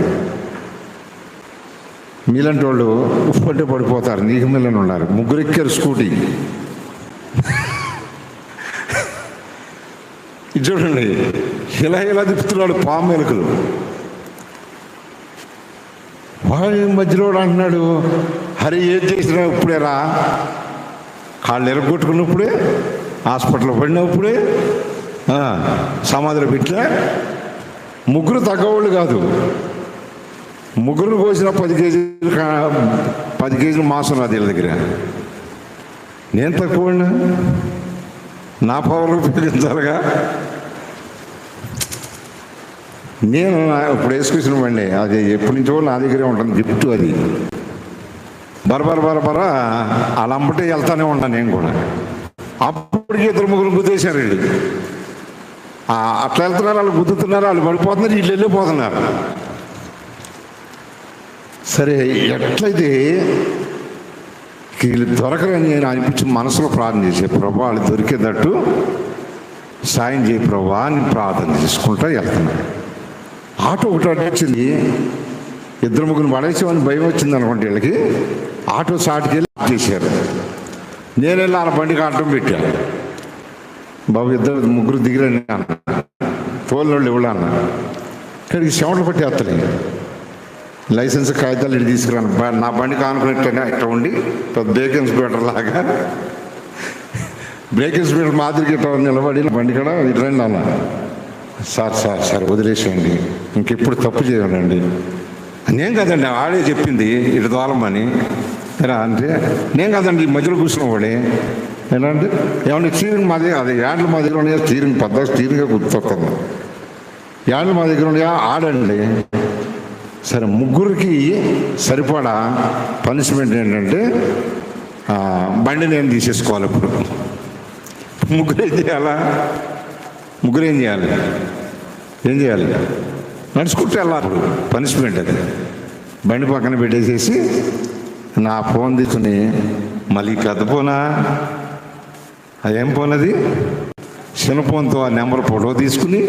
మీలాంటి వాళ్ళు ఉప్పంటే పడిపోతారు, నీకు మీలని ఉన్నారు. ముగ్గురు ఎక్కారు స్కూటీ. ఇది చూడండి, ఇలా తిప్పుతున్నాడు పాము ఎలుకలు. వాడి మధ్యలో అంటున్నాడు, హరి ఏం చేసినా ఇప్పుడేరా, కాళ్ళు ఎరగొట్టుకున్నప్పుడే, హాస్పిటల్లో పడినప్పుడే, సమాధిలో పెట్టినా. ముగ్గురు తగ్గవాళ్ళు కాదు. ముగ్గురు కోసిన 10 కేజీలు మాసం రాదు వీళ్ళ దగ్గర. నేను తక్కువడినా, నా పవర్లు ఉపయోగించాలిగా. నేను ఇప్పుడు వేసుకొచ్చిన బండి అది ఎప్పటి నుంచో నా దగ్గరే ఉంటుంది, గిఫ్ట్ అది. బరబర అలా అమ్మటే వెళ్తానే ఉన్నాను నేను కూడా. అప్పటికి 2-3 గుద్దేశారు వీళ్ళు. అట్లా వెళ్తున్నారు, వాళ్ళు గుద్దుతున్నారు, వాళ్ళు పడిపోతున్నారు, వీళ్ళు వెళ్ళిపోతున్నారు. సరే, ఎట్లయితే వీళ్ళు దొరకరని నేను అనిపించి మనసులో ప్రార్థన చేసే, ప్రభా వాళ్ళు దొరికేటట్టు సాయం చేయ ప్రభా అని ప్రార్థన చేసుకుంటా వెళ్తున్నాను. ఆటో ఒకటి వచ్చింది, 2-3 పడేసామని భయం వచ్చింది అనుకోండి వీళ్ళకి. ఆటో సాటికి వెళ్ళి చేశారు. నేను వెళ్ళి వాళ్ళ బండికి ఆటం పెట్టాను. బాబు 2-3 దిగిరండి అన్న, తోలినోళ్ళు ఇవ్వలే అన్న. ఇక్కడికి చెమటలు పట్టి వస్తలేదు. లైసెన్స్ కాగితాలు ఇటు తీసుకురాను. నా బండికి ఆనుకున్నట్టయినా ఇట్లా ఉండి బ్రేక్ ఇన్స్పెక్టర్ లాగా, బ్రేక్ ఇన్స్పెక్టర్ మాదిరికి ఇట్లా నిలబడి బండి కూడా ఇటు రండి అన్న. సార్ వదిలేసేయండి, ఇంకెప్పుడు తప్పు చేయండి. నేను కదండి, ఆడే చెప్పింది ఇటు దోలమని. ఎలా అంటే నేను కదండి, ఈ మధ్యలో కూర్చున్నవాడే. ఎలా అంటే ఏమన్నా స్టీరింగ్ మాది, అది యాడ్లు మా దగ్గర ఉన్నాయా, స్టీరింగ్గా గుర్తొస్తుంది. యాడ్లు మా దగ్గర ఉన్నాయా, ఆడండి. సరే, ముగ్గురికి సరిపడా పనిష్మెంట్ ఏంటంటే బండి నేను తీసేసుకోవాలి. ఇప్పుడు ముగ్గురు ఏం చేయాలి? నడుచుకుంటే వెళ్ళాలి. పనిష్మెంట్ అది. బండి పక్కన పెట్టేసేసి నా ఫోన్ తీసుకుని మళ్ళీ పెద్ద ఫోనా, అదేం ఫోన్ అది, చిన్న ఫోన్తో ఆ నెంబర్ ఫోటో తీసుకుని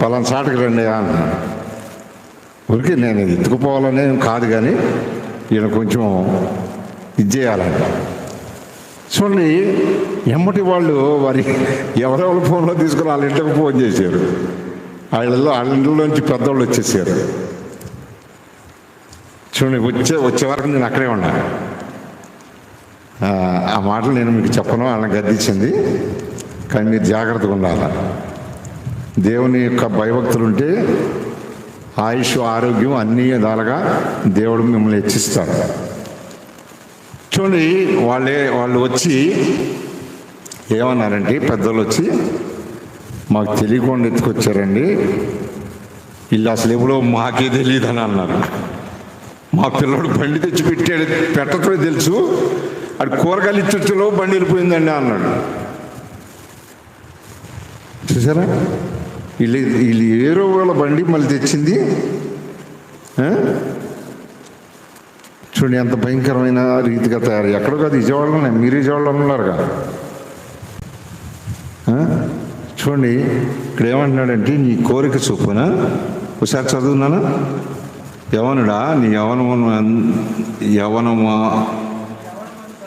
పలానా చాటుకు రండి అన్నా. ఊరికి నేను ఎత్తుకుపోవాలనే కాదు, కానీ ఈయన కొంచెం ఇది చేయాలంట. చూడండి, ఎమ్మటి వాళ్ళు వారి ఎవరెవరి ఫోన్లో తీసుకుని వాళ్ళ ఇంటికి ఫోన్ చేశారు. వాళ్ళ ఇంట్లోంచి పెద్దవాళ్ళు వచ్చేసారు. చూడండి, వచ్చే వరకు నేను అక్కడే ఉన్నా. ఆ మాటలు నేను మీకు చెప్పను, వాళ్ళని గద్దించింది. కానీ మీరు జాగ్రత్తగా ఉండాలి. దేవుని యొక్క భయభక్తులు ఉంటే ఆయుష్, ఆరోగ్యం అన్ని విధాలుగా దేవుడు మిమ్మల్ని హెచ్చిస్తాడు. చూడండి, వాళ్ళు వచ్చి ఏమన్నారంటే, పెద్దలు వచ్చి మాకు తెలియకుండా ఎత్తుకొచ్చారండి, వీళ్ళు అసలు ఎవరో మాకే తెలియదు అని అన్నారు. మా పిల్లడు బండి తెచ్చి పెట్టడమే తెలుసు, అది కూరగాయలు ఇచ్చొచ్చేలో బండి వెళ్ళిపోయిందండి అన్నాడు. చూసారా, వీళ్ళు ఏరో వాళ్ళ బండి మళ్ళీ తెచ్చింది. చూడండి ఎంత భయంకరమైన రీతిగా తయారు. ఎక్కడో కాదు, విజయవాడలోనే. మీరు విజయవాడలో ఉన్నారుగా. చూడండి ఇక్కడ ఏమంటున్నాడంటే, నీ కోరిక చొప్పున, ఒకసారి చదువున్నానా, యవనుడా నీ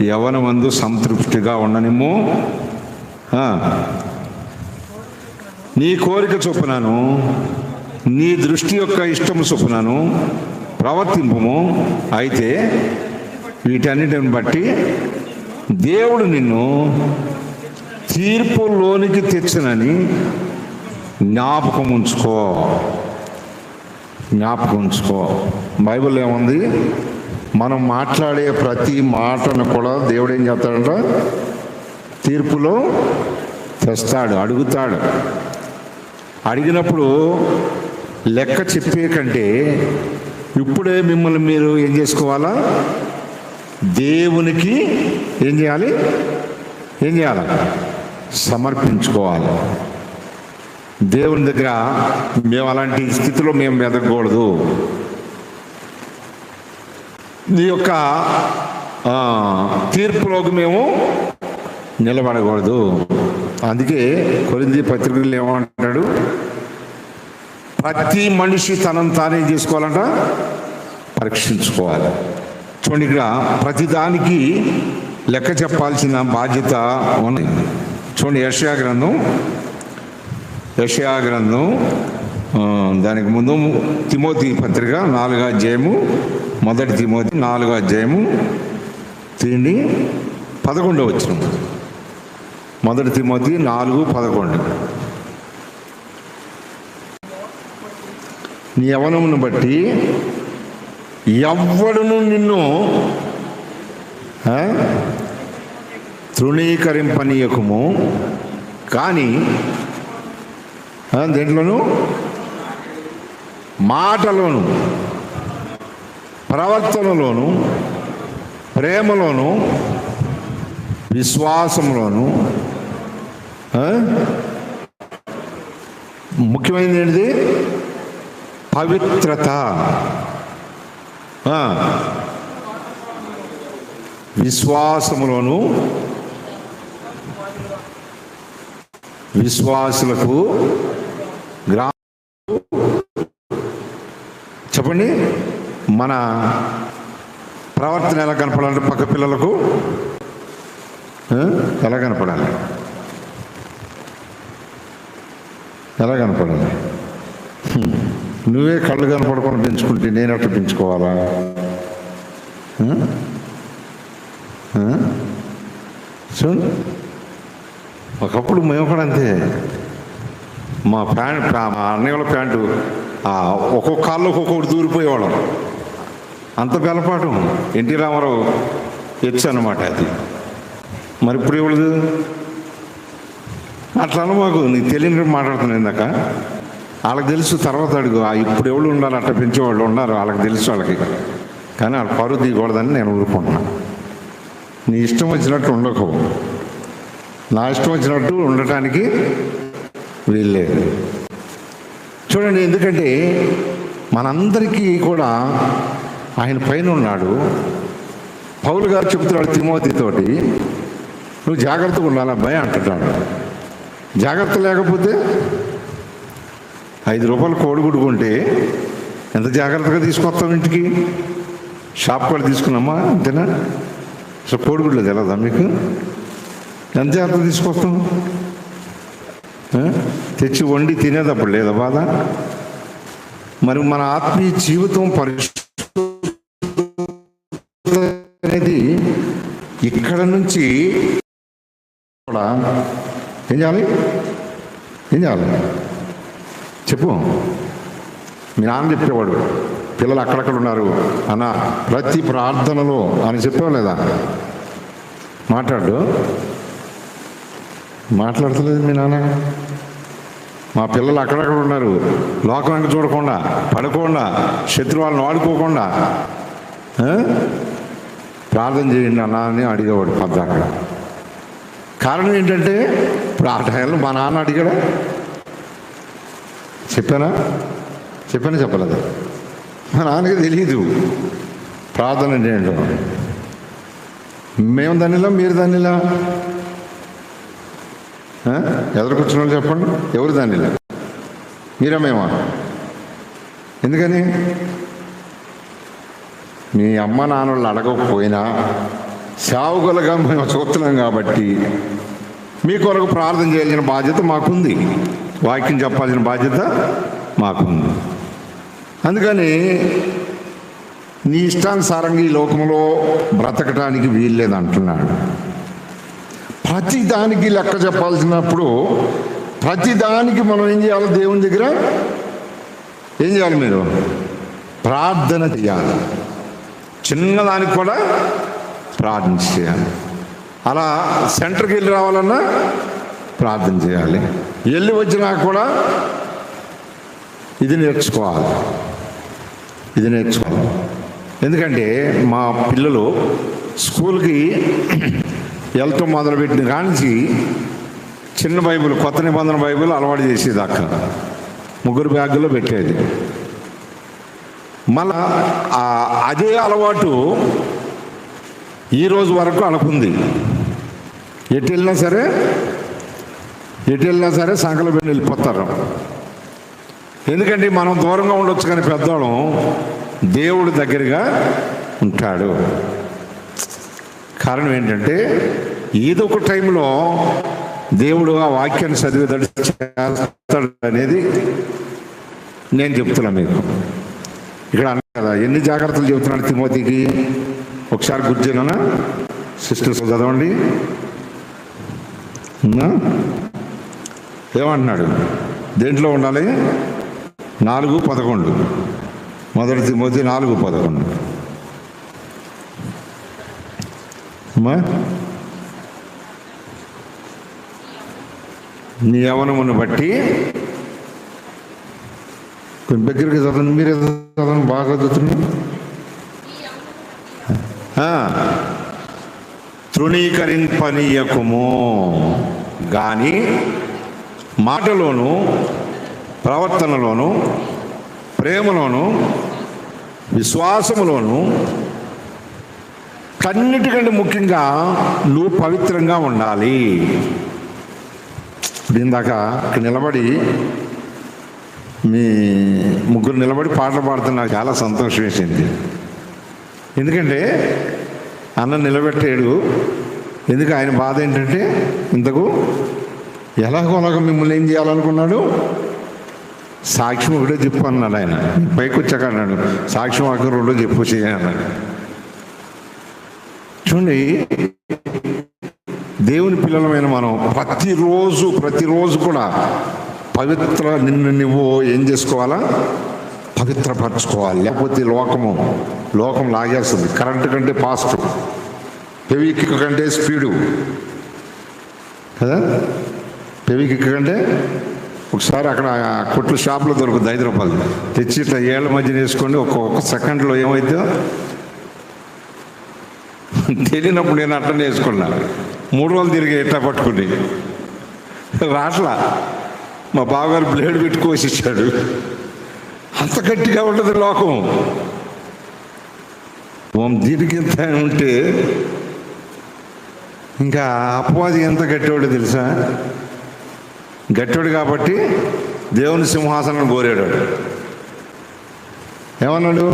యవనమందు సంతృప్తిగా ఉండనిమ్ము, నీ కోరిక చొప్పునను నీ దృష్టి యొక్క ఇష్టము చొప్పునను ప్రవర్తింపుము. అయితే వీటన్నిటిని బట్టి దేవుడు నిన్ను తీర్పులోనికి తెచ్చునని జ్ఞాపకం ఉంచుకో. బైబిల్ ఏముంది? మనం మాట్లాడే ప్రతి మాటను కూడా దేవుడు ఏం చేస్తాడంట? తీర్పులో తెస్తాడు, అడుగుతాడు. అడిగినప్పుడు లెక్క చెప్పే కంటే ఇప్పుడే మిమ్మల్ని మీరు ఏం చేసుకోవాలా? దేవునికి ఏం చేయాలి? సమర్పించుకోవాలి. దేవుని దగ్గర మేము అలాంటి స్థితిలో మేము ఎదగకూడదు. నీ యొక్క తీర్పులోకి మేము నిలబడకూడదు. అందుకే కొరింథీ పత్రికలో ఏమంటాడు? ప్రతి మనిషి తనను తానే చేసుకోవాలంట, పరీక్షించుకోవాలి. చూడండి, ఇక్కడ ప్రతిదానికి లెక్క చెప్పాల్సిన బాధ్యత ఉంది. చూడండి, యెషయా గ్రంథం దానికి ముందు తిమోతి పత్రిక 4వ అధ్యాయము, 1 తిమోతి 4వ అధ్యాయము 11వ వచనం. 1 తిమోతి 4:11. నీ యవ్వనమును బట్టి ఎవ్వడును నిన్ను తృణీకరింపనీయకుము, కానీ దేంట్లోనూ మాటలోను, ప్రవర్తనలోను, ప్రేమలోను, విశ్వాసంలోను, ముఖ్యమైనది ఏంటిది? పవిత్రత. విశ్వాసములోను విశ్వాసులకు చెప్పండి, మన ప్రవర్తన ఎలా కనపడాలంటే పక్క పిల్లలకు ఎలా కనపడాలి? నువ్వే కళ్ళు కనపడకుండా పెంచుకుంటే నేను ఎట్లా పెంచుకోవాలా? చూడండి, ఒకప్పుడు మేము కూడా అంతే. మా అన్నయ్య వాళ్ళ ప్యాంటు ఒక్కొక్క కాళ్ళు ఒక్కొక్కటి దూరిపోయేవాళ్ళం. అంత బెలపాటు. ఎన్టీ రామారావు ఎచ్చు అన్నమాట అది. మరి ఇప్పుడు ఎవరు అట్లా మాకు నీకు తెలియని మాట్లాడుతున్నాను ఇందాక. వాళ్ళకి తెలుసు, తర్వాత అడుగు. ఇప్పుడు ఎవరు ఉండాలి అట్లా పెంచేవాళ్ళు ఉన్నారు, వాళ్ళకి తెలుసు వాళ్ళకి. కానీ వాళ్ళ పరువు తీయకూడదని నేను ఊరుకుంటున్నాను. నీ ఇష్టం వచ్చినట్టు ఉండకు, నా ఇష్టం వచ్చినట్టు ఉండటానికి వీల్లేదు. చూడండి, ఎందుకంటే మనందరికీ కూడా ఆయన పైన ఉన్నాడు. పౌలు గారు చెప్తున్నాడు తిమోతితోటి, నువ్వు జాగ్రత్తగా ఉండాలి అబ్బాయి అంటున్నాడు. జాగ్రత్త లేకపోతే 5 రూపాయలు కోడిగుడ్డు కొంటే ఎంత జాగ్రత్తగా తీసుకొస్తాం ఇంటికి? షాప్ కూడా తీసుకున్నామా అంతేనా? సో కోడిగుడ్లు తెలదా మీకు? ఎంత జాగ్రత్త తీసుకొస్తాం? తెచ్చి వండి తినేటప్పుడు లేదా బాధ? మరి మన ఆత్మీయ జీవితం అనేది ఇక్కడ నుంచి కూడా ఏం చేయాలి? చెప్పు. మీ నాన్న చెప్పేవాడు, పిల్లలు అక్కడక్కడ ఉన్నారు అన్న ప్రతి ప్రార్థనలో అని చెప్పావు లేదా? మాట్లాడలేదు మీ నాన్న. మా పిల్లలు అక్కడక్కడ ఉన్నారు, లోకానికి చూడకుండా, పడకుండా, శత్రువాళ్ళని వాడుకోకుండా ప్రార్థన చేయండి అన్నా అని అడిగేవాడు పెద్ద అక్కడ. కారణం ఏంటంటే ఇప్పుడు ఆ టైంలో మా నాన్న అడిగాడా? చెప్పలేదు. మా నాన్నకి తెలియదు ప్రార్థన అంటే ఏంటో. మేము దానిలా, మీరు దానిలా, ఎదురుకొచ్చిన వాళ్ళు చెప్పండి, ఎవరు దానిలా? మీరా మేమా? ఎందుకని? మీ అమ్మ నాన్నలు అడగకపోయినా సేవకులుగా మేము చూస్తున్నాం కాబట్టి మీ కొరకు ప్రార్థన చేయాల్సిన బాధ్యత మాకుంది, వాక్యం చెప్పాల్సిన బాధ్యత మాకుంది. అందుకని నీ ఇష్టానుసారంగా ఈ లోకంలో బ్రతకటానికి వీల్లేదు అంటున్నాడు. ప్రతిదానికి లెక్క చెప్పాల్సినప్పుడు ప్రతిదానికి మనం ఏం చేయాలి? దేవుని దగ్గర ఏం చేయాలి? మీరు ప్రార్థన చేయాలి. చిన్నదానికి కూడా ప్రార్థన చేయాలి. అలా సెంటర్కి వెళ్ళి రావాలన్నా ప్రార్థన చేయాలి. వెళ్ళి వచ్చినా కూడా ఇది నేర్చుకోవాలి. ఎందుకంటే మా పిల్లలు స్కూల్కి వెళ్తాం మొదలుపెట్టిన కానించి చిన్న బైబిల్, కొత్త నిబంధన బైబిల్ అలవాటు చేసేది అక్క. 3 బ్యాగుల్లో పెట్టేది. మళ్ళా అదే అలవాటు ఈరోజు వరకు అనుకుంది. ఎటు వెళ్ళినా సరే సంకల పెట్టి వెళ్ళిపోతారు. ఎందుకంటే మనం దూరంగా ఉండొచ్చు కానీ పెద్దవాళ్ళం దేవుడి దగ్గరగా ఉంటాడు. కారణం ఏంటంటే ఏదో ఒక టైంలో దేవుడు ఆ వాక్యాన్ని చదివేదడు చేస్తాడు అనేది నేను చెప్తున్నా మీకు. ఇక్కడ అన్నా కదా, ఎన్ని జాగ్రత్తలు చెబుతున్నాడు తిమోతికి. ఒకసారి గుర్తున్నా సిస్టర్స్ చదవండి. ఏమంటున్నాడు? దేంట్లో ఉండాలి? 4:11. 1 తిమోతి 4:11. నీ యవ్వనమును బట్టి కొంచెం దగ్గరికి చదవండి. మీరే చదవండి, బాగా చదువుతున్నాం. తృణీకరింపనీయకుము కానీ మాటలోను, ప్రవర్తనలోను, ప్రేమలోను, విశ్వాసములోను, కన్నిటికంటే ముఖ్యంగా నువ్వు పవిత్రంగా ఉండాలి. ఇప్పుడు ఇందాక ఇక్కడ నిలబడి మీ ముగ్గురు నిలబడి పాటలు పాడుతున్నా నాకు చాలా సంతోషం వేసింది. ఎందుకంటే అన్న నిలబెట్టాడు. ఎందుకు? ఆయన బాధ ఏంటంటే ఇంతకు ఎలాగోలాగా మిమ్మల్ని ఏం చేయాలనుకున్నాడు? సాక్ష్యం ఒకటే చెప్పు అన్నాడు ఆయన. పైకి వచ్చాక అన్నాడు సాక్ష్యం వాక్యం 2 చెప్పు చేయన్నాడు. చూడండి, దేవుని పిల్లలమైన మనం ప్రతిరోజు కూడా నిన్ను నువ్వు ఏం చేసుకోవాలా? పవిత్రపరచుకోవాలి. లేకపోతే లోకం లాగేస్తుంది. కరెంటు కంటే ఫాస్ట్, పెవికిక్ కంటే స్పీడు కదా. పెవికిక్ కంటే ఒకసారి అక్కడ కొట్లు షాప్లో దొరుకుతుంది 5 రూపాయలు తెచ్చి ఇట్లా ఏళ్ళ మధ్యన వేసుకోండి. ఒక్కొక్క సెకండ్లో ఏమైతే తెలియనప్పుడు నేను అట్టనే వేసుకున్నా. 3 రోజులు తిరిగి ఇట్లా పట్టుకుని రాట్లా. మా బావగారు బ్లేడ్ పెట్టి కోసిచ్చాడు. అంత గట్టిగా ఉంటుంది లోకం. దీనికి ఎంత ఉంటే ఇంకా అపవాది ఎంత గట్టివాడు తెలుసా? గట్టివాడు కాబట్టి దేవుని సింహాసనం కోరాడు. ఏమన్నాడండి?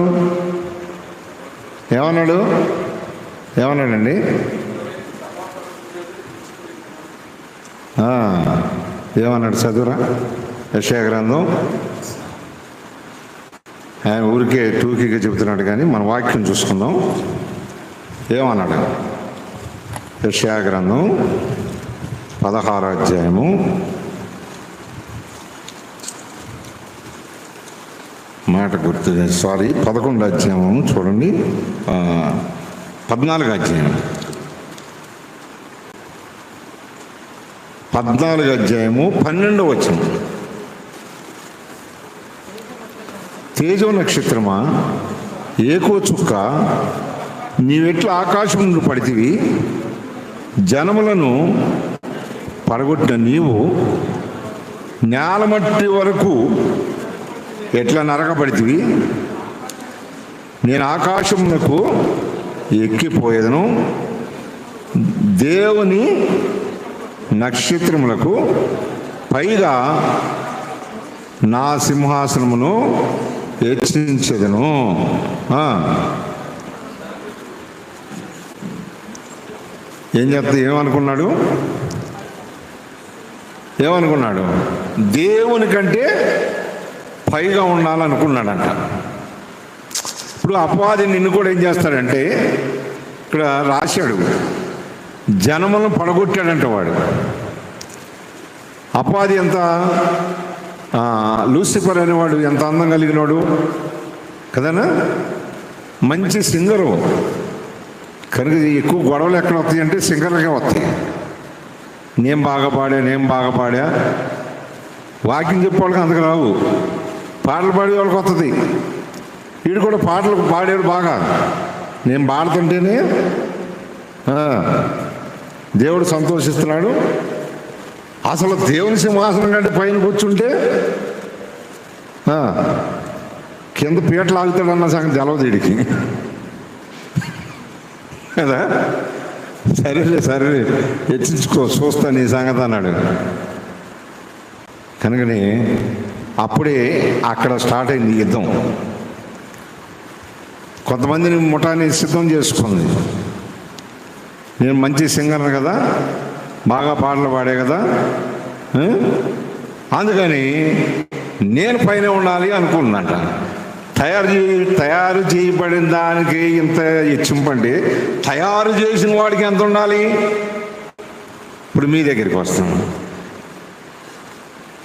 ఏమన్నాడు? చదువురా యెషయా గ్రంథం. ఆయన ఊరికే టూకీగా చెబుతున్నాడు కానీ మన వాక్యం చూసుకుందాం. ఏమన్నాడు? యెషయా గ్రంథం 16వ అధ్యాయము మాట గుర్తు 11వ అధ్యాయము చూడండి. 14వ అధ్యాయం 14వ అధ్యాయము 12వ వచనం. తేజో నక్షత్రమా, ఏకో చుక్క, నీవెట్లా ఆకాశం నుండి పడితివి, జనములను పడగొట్టిన నీవు నేలమట్టి వరకు ఎట్లా నరకబడితివి. నేను ఆకాశమునకు ఎక్కిపోయేదను, దేవుని నక్షత్రములకు పైగా నా సింహాసనమును హెచ్చించెదను. ఏం చెప్తా ఏమనుకున్నాడు? దేవుని కంటే పైగా ఉండాలనుకున్నాడంట. ఇప్పుడు అపవాది నిన్ను కూడా ఏం చేస్తాడంటే, ఇక్కడ రాశాడు, జనములను పడగొట్టాడంట వాడు. అపవాది ఎంత, లూసిఫర్ అనేవాడు ఎంత అందం కలిగినాడు కదనా, మంచి సింగరు. కనుక ఎక్కువ గొడవలు ఎక్కడ వస్తాయి అంటే సింగర్లకే వస్తాయి. నేను బాగా పాడా వాకింగ్ చెప్పేవాళ్ళకి అంతకు రావు, పాటలు పాడే వాళ్ళకి వస్తుంది. వీడు కూడా పాటలు పాడాడు బాగా. నేను పాడుతుంటేనే దేవుడు సంతోషిస్తున్నాడు. అసలు దేవుని సింహాసనం కంటే పైన కూర్చుంటే కింద పీటలు ఆగుతాడన్న సంగతి తెలవదు వీడికి కదా. సరే హెచ్చించుకో, చూస్తాను ఈ సంగతి అన్నాడు. కనుకని అప్పుడే అక్కడ స్టార్ట్ అయింది యుద్ధం. కొంతమందిని ముఠాన్ని సిద్ధం చేసుకుంది. నేను మంచి సింగర్ను కదా, బాగా పాటలు పాడే కదా, అందుకని నేను పైన ఉండాలి అనుకుంటున్నాట. తయారు చేయబడిన దానికి ఇంత హెచ్చింపండి, తయారు చేసిన వాడికి ఎంత ఉండాలి? ఇప్పుడు మీ దగ్గరికి వస్తాను.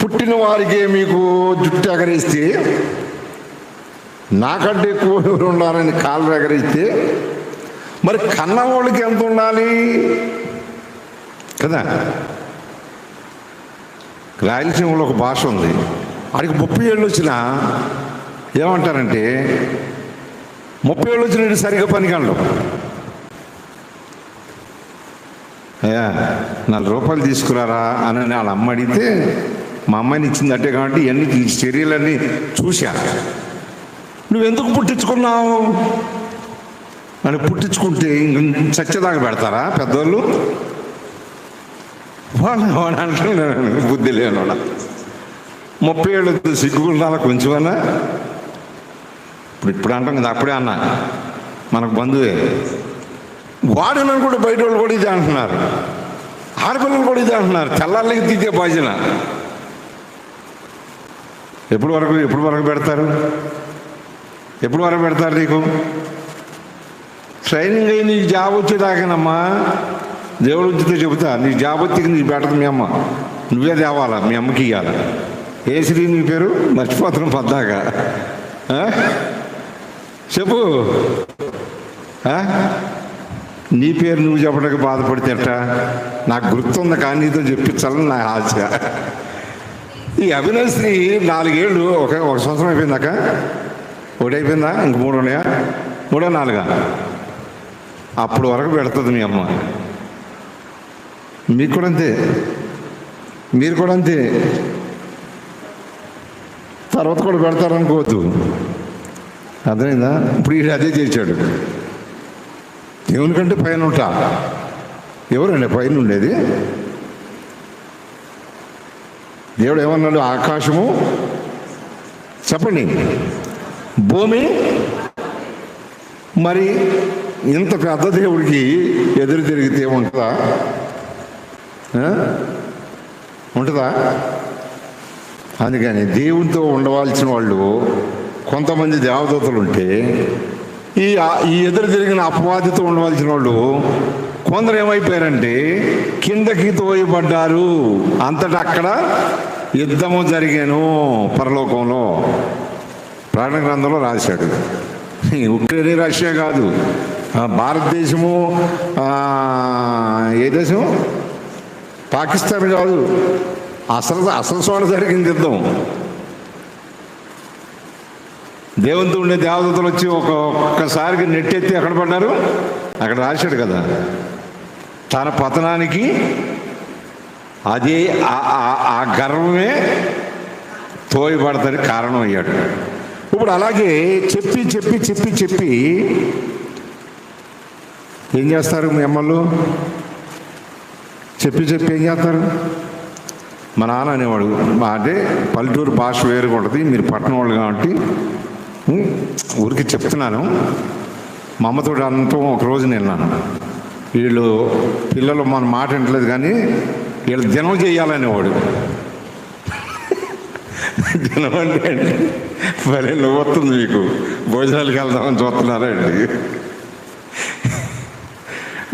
పుట్టిన వారికి మీకు జుట్టు ఎగరేస్తే, నాకంటే ఎక్కువ ఎవరు ఉండాలని కాళ్ళు ఎగరేస్తే, మరి కన్నవాళ్ళకి ఎంత ఉండాలి కదా. రాయలసీమలో ఒక భాష ఉంది, ఆడికి 30 ఏళ్ళు వచ్చినా ఏమంటారంటే 30 ఏళ్ళు వచ్చినట్టు సరిగ్గా పనికాళ్ళు. అయ్యా 4 రూపాయలు తీసుకురారా అని వాళ్ళ అమ్మ అడిగితే, మా అమ్మాయిని ఇచ్చిందట్టే కాబట్టి ఇవన్నీ చర్యలన్నీ చూశా. నువ్వెందుకు పుట్టించుకున్నావు అని, పుట్టించుకుంటే చచ్చేదాకా పెడతారా పెద్దోళ్ళు? వాడు అంటున్నాను, బుద్ధి లేనివాడ. 30 ఏళ్ళు సిగ్గుకుంటారా కొంచెమన్నా? ఇప్పుడు అంటాం కదా, అప్పుడే అన్నా మనకు బంధువే. వాడినని కూడా బయట వాళ్ళు కూడా ఇదే అంటున్నారు, ఆడపిల్లలు కూడా ఇదే అంటున్నారు. తెల్లాళ్ళకి తీతే భజన ఎప్పుడు వరకు పెడతారు? ఎప్పుడు వరకు పెడతారు నీకు? ట్రైనింగ్ అయ్యి నీకు జాబ్ వచ్చేదాకానమ్మా, దేవుడు వచ్చితే చెబుతా. నీకు జాబ్ వచ్చి నీకు పెట్టదు మీ అమ్మ, నువ్వే తేవాలా, మీ అమ్మకి ఇవ్వాలి. ఏ శ్రీ నీ పేరు మర్చిపోతున్నాం పద్దాకా, చెప్పు. నీ పేరు నువ్వు చెప్పడానికి బాధపడితే ఎట్టా? నాకు గుర్తుంది కానీ నీతో చెప్పించాలని నా ఆశ. ఈ అవినాశ్రీ 4 ఏళ్ళు ఒక సంవత్సరం అయిపోయిందాక, 1 అయిపోయిందా, ఇంక 3 ఉన్నాయా, 3 4 అప్పుడు వరకు పెడుతుంది మీ అమ్మ. మీకు కూడా అంతే, మీరు కూడా అంతే. తర్వాత కూడా పెడతారనుకోవద్దు, అర్థమైందా? ఇప్పుడు వీడు అదే చేశాడు. దేవుని కంటే పైన ఉంటా. ఎవరండి పైన ఉండేది? దేవుడు ఏమన్నాడు? ఆకాశము, చెప్పండి, భూమి. మరి ఇంత పెద్ద దేవుడికి ఎదురు తిరిగితే ఉంటుందా? అందుకని దేవునితో ఉండవలసిన వాళ్ళు కొంతమంది దేవదూతలు ఉంటే, ఈ ఎదురు తిరిగిన అపవాదితో ఉండవలసిన వాళ్ళు కొందరు ఏమైపోయారంటే కిందకి తోయబడ్డారు. అంతటా అక్కడ యుద్ధము జరిగాను పరలోకంలో. ప్రాణ గ్రంథంలో రాశాడు. ఉక్రెయిన్ రష్యా కాదు, భారతదేశము, ఏ దేశం, పాకిస్తాన్ కాదు, అసలు చోట జరిగింది యుద్ధం. దేవునితో ఉండే దేవదూతలు వచ్చి ఒక్కసారికి నెట్టెత్తి ఎక్కడ పడ్డారు? అక్కడ రాశాడు కదా, తన పతనానికి అదే ఆ గర్వమే తోయబడతానికి కారణం అయ్యాడు. ఇప్పుడు అలాగే చెప్పి చెప్పి చెప్పి చెప్పి ఏం చేస్తారు మీ అమ్మలు? చెప్పి చెప్పి ఏం చేస్తారు? మా నాన్న అనేవాడు, అంటే పల్లెటూరు భాష వేరుగా ఉంటుంది, మీరు పట్టణం వాళ్ళు కాబట్టి ఊరికి చెప్తున్నాను. మా అమ్మతో అంతా ఒకరోజు నేను వీళ్ళు పిల్లలు మన మాట వింటలేదు కానీ వీళ్ళు దినం చేయాలనేవాడు. దినం అంటే మరి నువ్వు వస్తుంది మీకు భోజనాలకు వెళ్దామని చూస్తున్నారా అండి.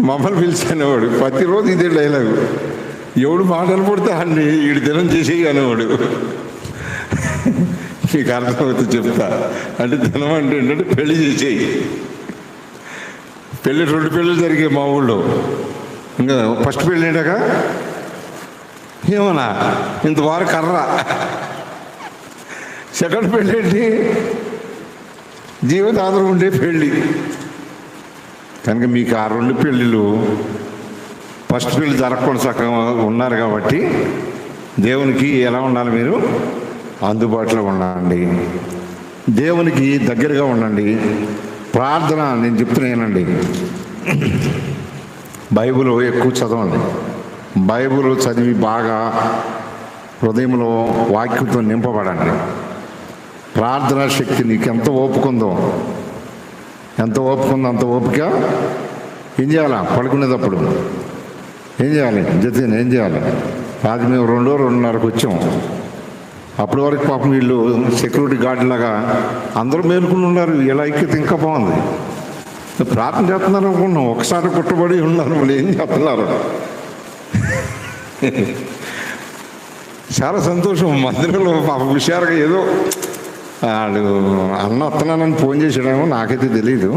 మమ్మల్ని పిలిచేవాడు ప్రతిరోజు ఇదే డైలాగు. ఎవడు మాటలు పడితే అండి వీడు దినం చేసేయి అనేవాడు. మీకు అర్థమవుతుంది చెప్తా. అంటే దినం అంటే ఏంటంటే పెళ్లి చేసేయి. పెళ్ళి 2 పెళ్ళిళ్ళు జరిగాయి మా ఊళ్ళో. ఇంకా ఫస్ట్ పెళ్ళి ఏంటాక ఏమన్నా ఇంతవారు కర్ర. సెకండ్ పెళ్ళి ఏంటి? జీవితాంతరం ఉండే పెళ్ళి. కనుక మీకు ఆ 2 పెళ్ళిళ్ళు ఫస్ట్ పెళ్ళి జరగకుండా చక్కగా ఉన్నారు కాబట్టి దేవునికి ఎలా ఉండాలి? మీరు అందుబాటులో ఉండండి, దేవునికి దగ్గరగా ఉండండి. ప్రార్థన నేను చెప్తున్నానండి, బైబిల్ ఎక్కువ చదవండి. బైబిల్ చదివి బాగా హృదయంలో వాక్యంతో నింపబడండి. ప్రార్థనా శక్తి నీకు ఎంత ఓపిక ఉందో, ఎంత ఓపిక ఉందో అంత ఓపిక ఏం చేయాలా? పడుకునేటప్పుడు ఏం చేయాలి? జతిన్ ఏం చేయాలి? అది మేము 2-2:30కు వచ్చాం. అప్పటి వరకు పాపం వీళ్ళు సెక్యూరిటీ గార్డు లాగా అందరూ మేలుకుని ఉన్నారు. ఇలా ఐక్యత ఇంకా బాగుంది. ప్రార్థన చేస్తున్నారు అనుకున్నాం, ఒకసారి కుట్టబడి ఉన్నారు. మళ్ళీ ఏం చేస్తున్నారు? చాలా సంతోషం. మందిరంలో పాపం హుషారుగా ఏదో వాళ్ళు అన్న వస్తున్నానని ఫోన్ చేసాడేమో, నాకైతే తెలీదు.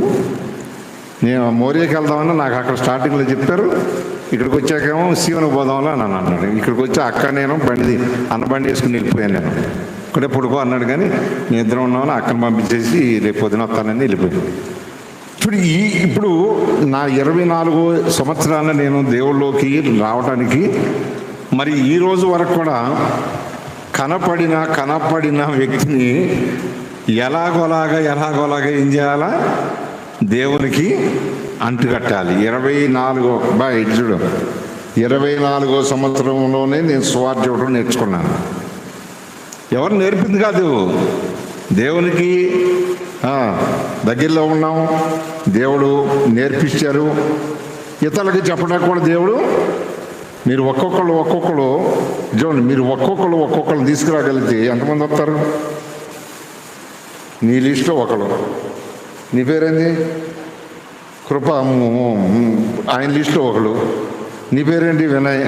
నేను మోరియాకి వెళ్దామని నాకు అక్కడ స్టార్టింగ్లో చెప్పారు. ఇక్కడికి వచ్చాకేమో శివను పోదాంలో అని అన్నాడు. ఇక్కడికి వచ్చి అక్క నేను బండి వేసుకుని వెళ్ళిపోయాను. నేను ఇక్కడే పడుకో అన్నాడు కానీ నేను ఇద్దరం ఉన్నామని అక్కను పంపించేసి రేపు పొద్దున వస్తానని వెళ్ళిపోయాను. చూడు, ఇప్పుడు నా 24 సంవత్సరాల నేను దేవుళ్ళలోకి రావడానికి మరి ఈ రోజు వరకు కూడా కనపడిన వ్యక్తిని ఎలాగోలాగా ఏం చేయాలా? దేవునికి అంటుకట్టాలి. 24 సంవత్సరంలోనే నేను సువార్త చేయడం నేర్చుకున్నాను. ఎవరు నేర్పింది కాదు, దేవునికి దగ్గరలో ఉన్నాం, దేవుడు నేర్పించారు. ఇతరులకి చెప్పడానికి కూడా దేవుడు, మీరు ఒక్కొక్కరు చూడండి, మీరు ఒక్కొక్కరు తీసుకురాగలిగితే ఎంతమంది వస్తారు? నీ లిస్ట్లో ఒకరు. నీ పేరేంది? కృప, ఆయన లిస్టులో ఒకడు. నీ పేరేంటి? వినయ్.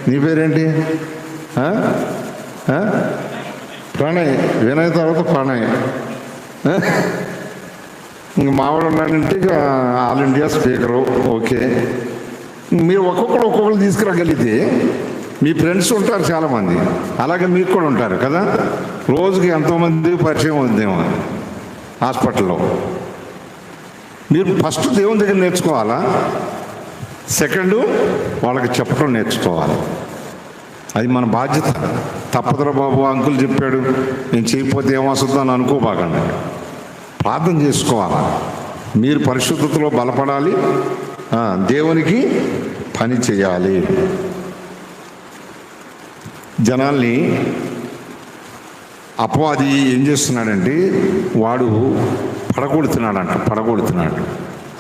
నీ పేరేంటి? ప్రణయ్. వినయ్ తర్వాత ప్రణయ్. ఇంక మావాడు ఉన్నాడంటే ఇక ఆల్ ఇండియా స్పీకరు. ఓకే, మీరు ఒక్కొక్కరు తీసుకురాగలిగితే మీ ఫ్రెండ్స్ ఉంటారు చాలామంది, అలాగే మీకు కూడా ఉంటారు కదా. రోజుకి ఎంతోమంది పరిచయం అవుతుందేమో హాస్పిటల్లో. మీరు ఫస్ట్ దేవుని దగ్గర నేర్చుకోవాలా, సెకండ్ వాళ్ళకి చెప్పడం నేర్చుకోవాలి. అది మన బాధ్యత. తప్పదురా బాబు, అంకుల్ చెప్పాడు నేను చేయకపోతే ఏమొస్తుందో అని అనుకోబాకండి. ప్రార్థన చేసుకోవాలా. మీరు పరిశుద్ధతలో బలపడాలి, దేవునికి పని చేయాలి. జనాల్ని అపవాది ఏం చేస్తున్నాడంటే వాడు పడగొడుతున్నాడు.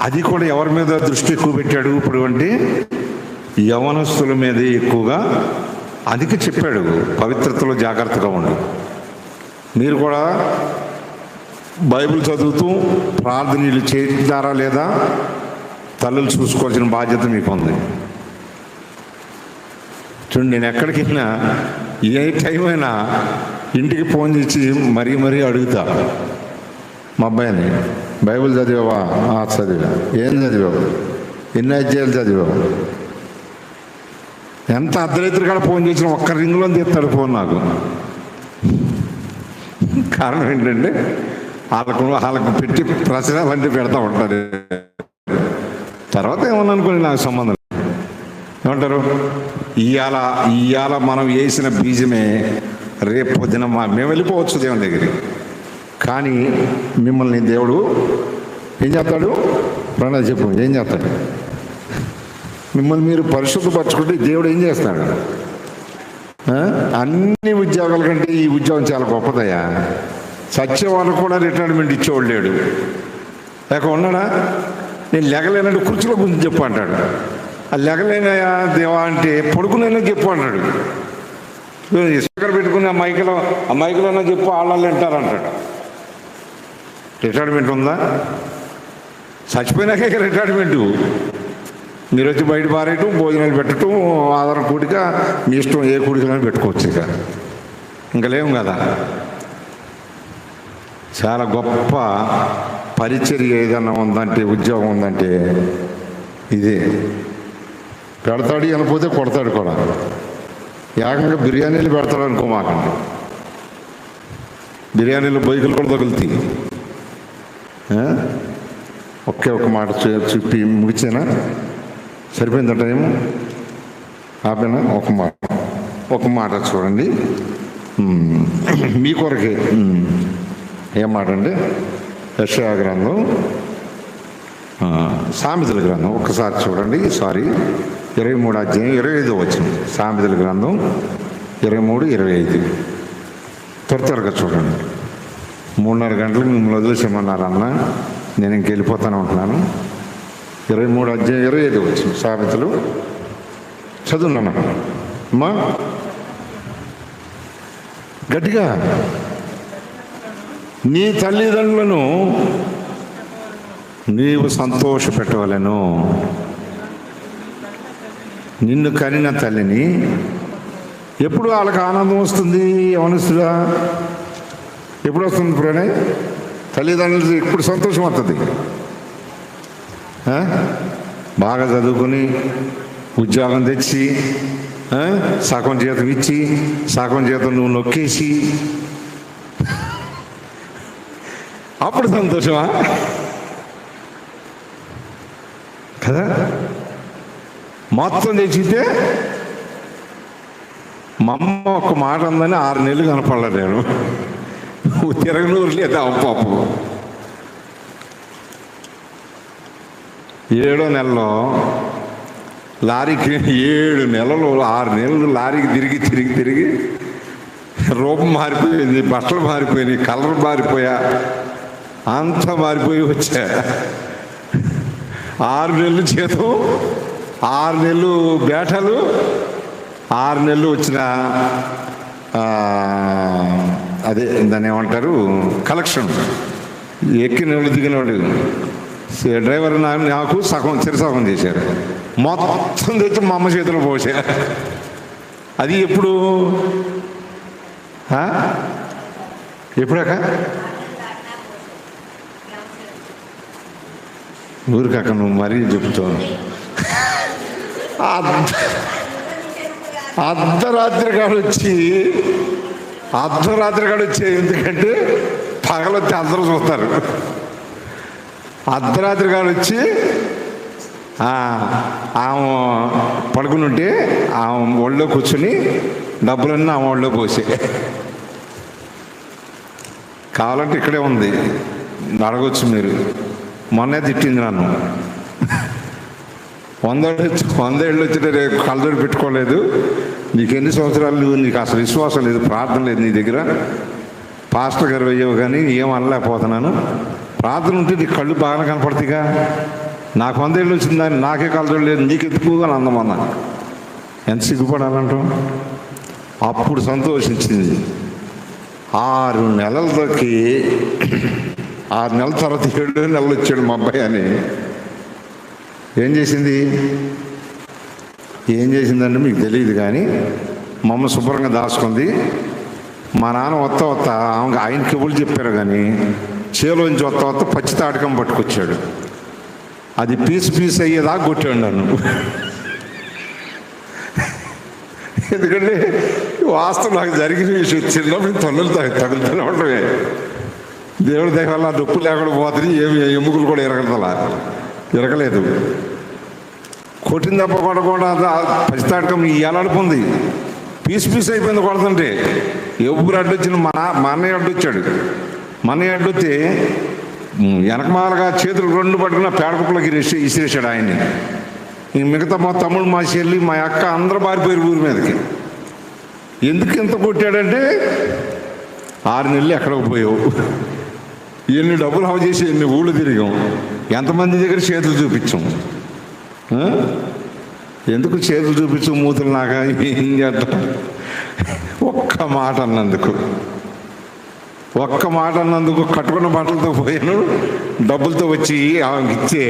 అది కూడా ఎవరి మీద దృష్టి ఎక్కువ పెట్టాడు ఇప్పుడు అంటే యవనస్తుల మీద ఎక్కువగా. అందుకే చెప్పాడు పవిత్రతలో జాగ్రత్తగా ఉండు. మీరు కూడా బైబిల్ చదువుతూ ప్రార్థనలు చేస్తారా లేదా తల్లులు చూసుకోవాల్సిన బాధ్యత మీకు ఉంది. చూడండి, నేను ఎక్కడికి వెళ్ళినా ఏ టైం అయినా ఇంటికి ఫోన్ చేసి మరీ అడుగుతా మా అబ్బాయిని, బైబిల్ చదివావా? చదివా. ఏం చదివావు? ఎన్ని అధ్యాయాలు చదివావు? ఎంత అర్ధరాత్రి కూడా ఫోన్ చేసినా ఒక్క రింగ్లో తీస్తాడు ఫోన్ నాకు. కారణం ఏంటంటే వాళ్ళకు పెట్టి ప్రశ్నలంటే పెడతా ఉంటారు. తర్వాత ఏమన్నా అనుకోండి, నాకు సంబంధం ఏమంటారు. ఇవాళ మనం వేసిన బీజమే రేపు పొద్దున మేము వెళ్ళిపోవచ్చు దేవుని దగ్గరికి. కానీ మిమ్మల్ని దేవుడు ఏం చేస్తాడు? ప్రణాళిక చెప్పు, ఏం చేస్తాడు? మిమ్మల్ని మీరు పరిశుద్ధపరచుకుంటే దేవుడు ఏం చేస్తాడు? అన్ని ఉద్యోగాల కంటే ఈ ఉద్యోగం చాలా గొప్పదయ్యా. సత్యవాళ్ళు కూడా రిటైర్మెంట్ ఇచ్చేవాడు లేడు. లేక ఉన్నాడా? నేను లెగలేనంటే కుర్చీలో గురించి చెప్పు అంటాడు. ఆ లెగలేనయా దేవా అంటే పడుకునేనా చెప్పు అంటాడు. స్పీకర్ పెట్టుకుని ఆ మైకులోనే చెప్పు, వాళ్ళు వింటారు అంటాడు. రిటైర్మెంట్ ఉందా? చచ్చిపోయినాకే రిటైర్మెంటు. మీరు వచ్చి బయట పారేయటం, భోజనాలు పెట్టడం, ఆధారం కూడిక మీ ఇష్టం, ఏ కూడికలను పెట్టుకోవచ్చు. ఇంకా లేవు కదా. చాలా గొప్ప పరిచర్య ఏదైనా ఉందంటే, ఉద్యోగం ఉందంటే ఇదే. పెడతాడు అనపోతే కొడతాడు కూడా. ఏకంగా బిర్యానీలు పెడతాడు అనుకో, మాకండి బిర్యానీలు బైకులు కూడా తగులుతాయి. ఒకే ఒక మాట చెప్పి ముగిచేనా? సరిపోయింది టైము, ఆపేనా? ఒక మాట చూడండి, మీ కొరకే. ఏం మాట అంటే యెషయా గ్రంథం, సామెతల గ్రంథం ఒక్కసారి చూడండి. 23 అధ్యాయం 25 వచనం. సామెతల గ్రంథం 23, 25 త్వరగా చూడండి. 3:30 గంటలకు మిమ్మల్ని వదిలేసేమన్నారు అన్న, నేను ఇంకెళ్ళిపోతాను ఉంటున్నాను. 23 అధ్యాయం 25 వచనం సామెతలు చదువున్నాను అమ్మా గట్టిగా. నీ తల్లిదండ్రులను నీవు సంతోష పెట్టవలెను, నిన్ను కనిన తల్లిని. ఎప్పుడు వాళ్ళకి ఆనందం వస్తుంది? యవనస్తుడా, ఎప్పుడు వస్తుంది ప్రణయ్? తల్లిదండ్రులు ఎప్పుడు సంతోషం వస్తుంది? బాగా చదువుకొని ఉద్యోగం తెచ్చి సగం జీతం ఇచ్చి సగం జీతం నువ్వు నొక్కేసి అప్పుడు సంతోషమా కదా? మొత్తం తెచ్చితే మా అమ్మ ఒక మాట ఉందని 6 నెలలు కనపడలేదు నేను. తిరగనూరు లేదా పాపు. 7వ నెలలో లారీకి 7 నెలలు 6 నెలలు లారీకి తిరిగి రూపం మారిపోయింది, బట్టలు మారిపోయినాయి, కలర్ మారిపోయా, అంతా మారిపోయి వచ్చా. 6 నెలలు జీతం, 6 నెలలు బేటలు, 6 నెలలు వచ్చిన అదే దాన్ని ఏమంటారు కలెక్షన్. ఎక్కిన వాళ్ళు దిగిన వాళ్ళు డ్రైవర్ నాకు చిరసగం చేశారు. మొత్తం తెచ్చి మా అమ్మ చేతిలో పోసా. అది ఎప్పుడాక ఊరికాక నువ్వు మరీ చెప్తావు. అర్ధరాత్రి కాడ వచ్చి ఎందుకంటే పగలొచ్చి అందరూ చూస్తారు. అర్ధరాత్రి కాడ వచ్చి ఆమె పడుకుని ఉంటే ఆమె ఒళ్ళో కూర్చుని డబ్బులన్నీ ఆమె ఒళ్ళో పోసే. కావాలంటే ఇక్కడే ఉంది, అడగొచ్చు మీరు. మొన్నే తిట్టింది నన్ను. 100 ఏళ్ళు వచ్చిన రేపు కళ్ళజోడు పెట్టుకోలేదు, నీకు ఎన్ని సంవత్సరాలు, నీకు అసలు విశ్వాసం లేదు, ప్రార్థన లేదు నీ దగ్గర. పాస్టర్ గారు అయ్యావు కానీ ఏం అనలేకపోతున్నాను. ప్రార్థన ఉంటే నీకు కళ్ళు బాగా కనపడతాయిగా. నాకు 100 ఏళ్ళు వచ్చిందని నాకే కళ్ళజోడు లేదు, నీకు ఎత్తుకుగా అందమన్నా. ఎంత సిగ్గుపడాలంటాం. అప్పుడు సంతోషించింది. 6 నెలలకి 6 నెలల తర్వాత 7 నెలలు వచ్చాడు మా అబ్బాయి అని. ఏం చేసిందంటే మీకు తెలియదు కానీ మా అమ్మ శుభ్రంగా దాచుకుంది. మా నాన్న వత్త ఆయనకి ఎవరు చెప్పారు కానీ చేలోంచి వత్త పచ్చి తాటకం పట్టుకొచ్చాడు. అది పీస్ అయ్యేదాకా కొట్టాడు నన్ను. ఎందుకంటే వాస్తవం నాకు జరిగిన విషయం. చిన్నప్పుడు తొలలు తగులుతూనే ఉండవే. దేవుడి దయ వల్ల నొప్పి లేకుండా పోతుంది, ఏమి ఎముకలు కూడా ఇరగలేదు. కొట్టిన తప్ప కొట్టకుండా పసితాడకం ఎలాడుకుంది, పీస్ అయిపోయింది కొడుతుంటే. ఎవరు అడ్డొచ్చిన మా అన్నయ్య అడ్డొచ్చాడు. మా అన్నయ్య అడ్డొస్తే వెనకమాలగా చేతులు రెండు పట్టుకున్న పేడకుప్పలకి ఇసిరేసాడు ఆయన్ని. మిగతా మా తమ్ముడు, మా చెల్లి, మా అక్క అందరూ పారిపోయారు ఊరి మీదకి. ఎందుకు ఇంత కొట్టాడంటే 6 నెలలు ఎక్కడికి పోయావు, ఎన్ని డబ్బులు హవ చేసి ఎన్ని ఊళ్ళు తిరిగాం, ఎంతమంది దగ్గర చేతులు చూపించాం. ఎందుకు చేతులు చూపించు మూతులు నాక ఏం చేద్దాం. ఒక్క మాట అన్నందుకు కట్టుకున్న బట్టలతో పోయాను, డబ్బులతో వచ్చి ఆమెకి ఇచ్చే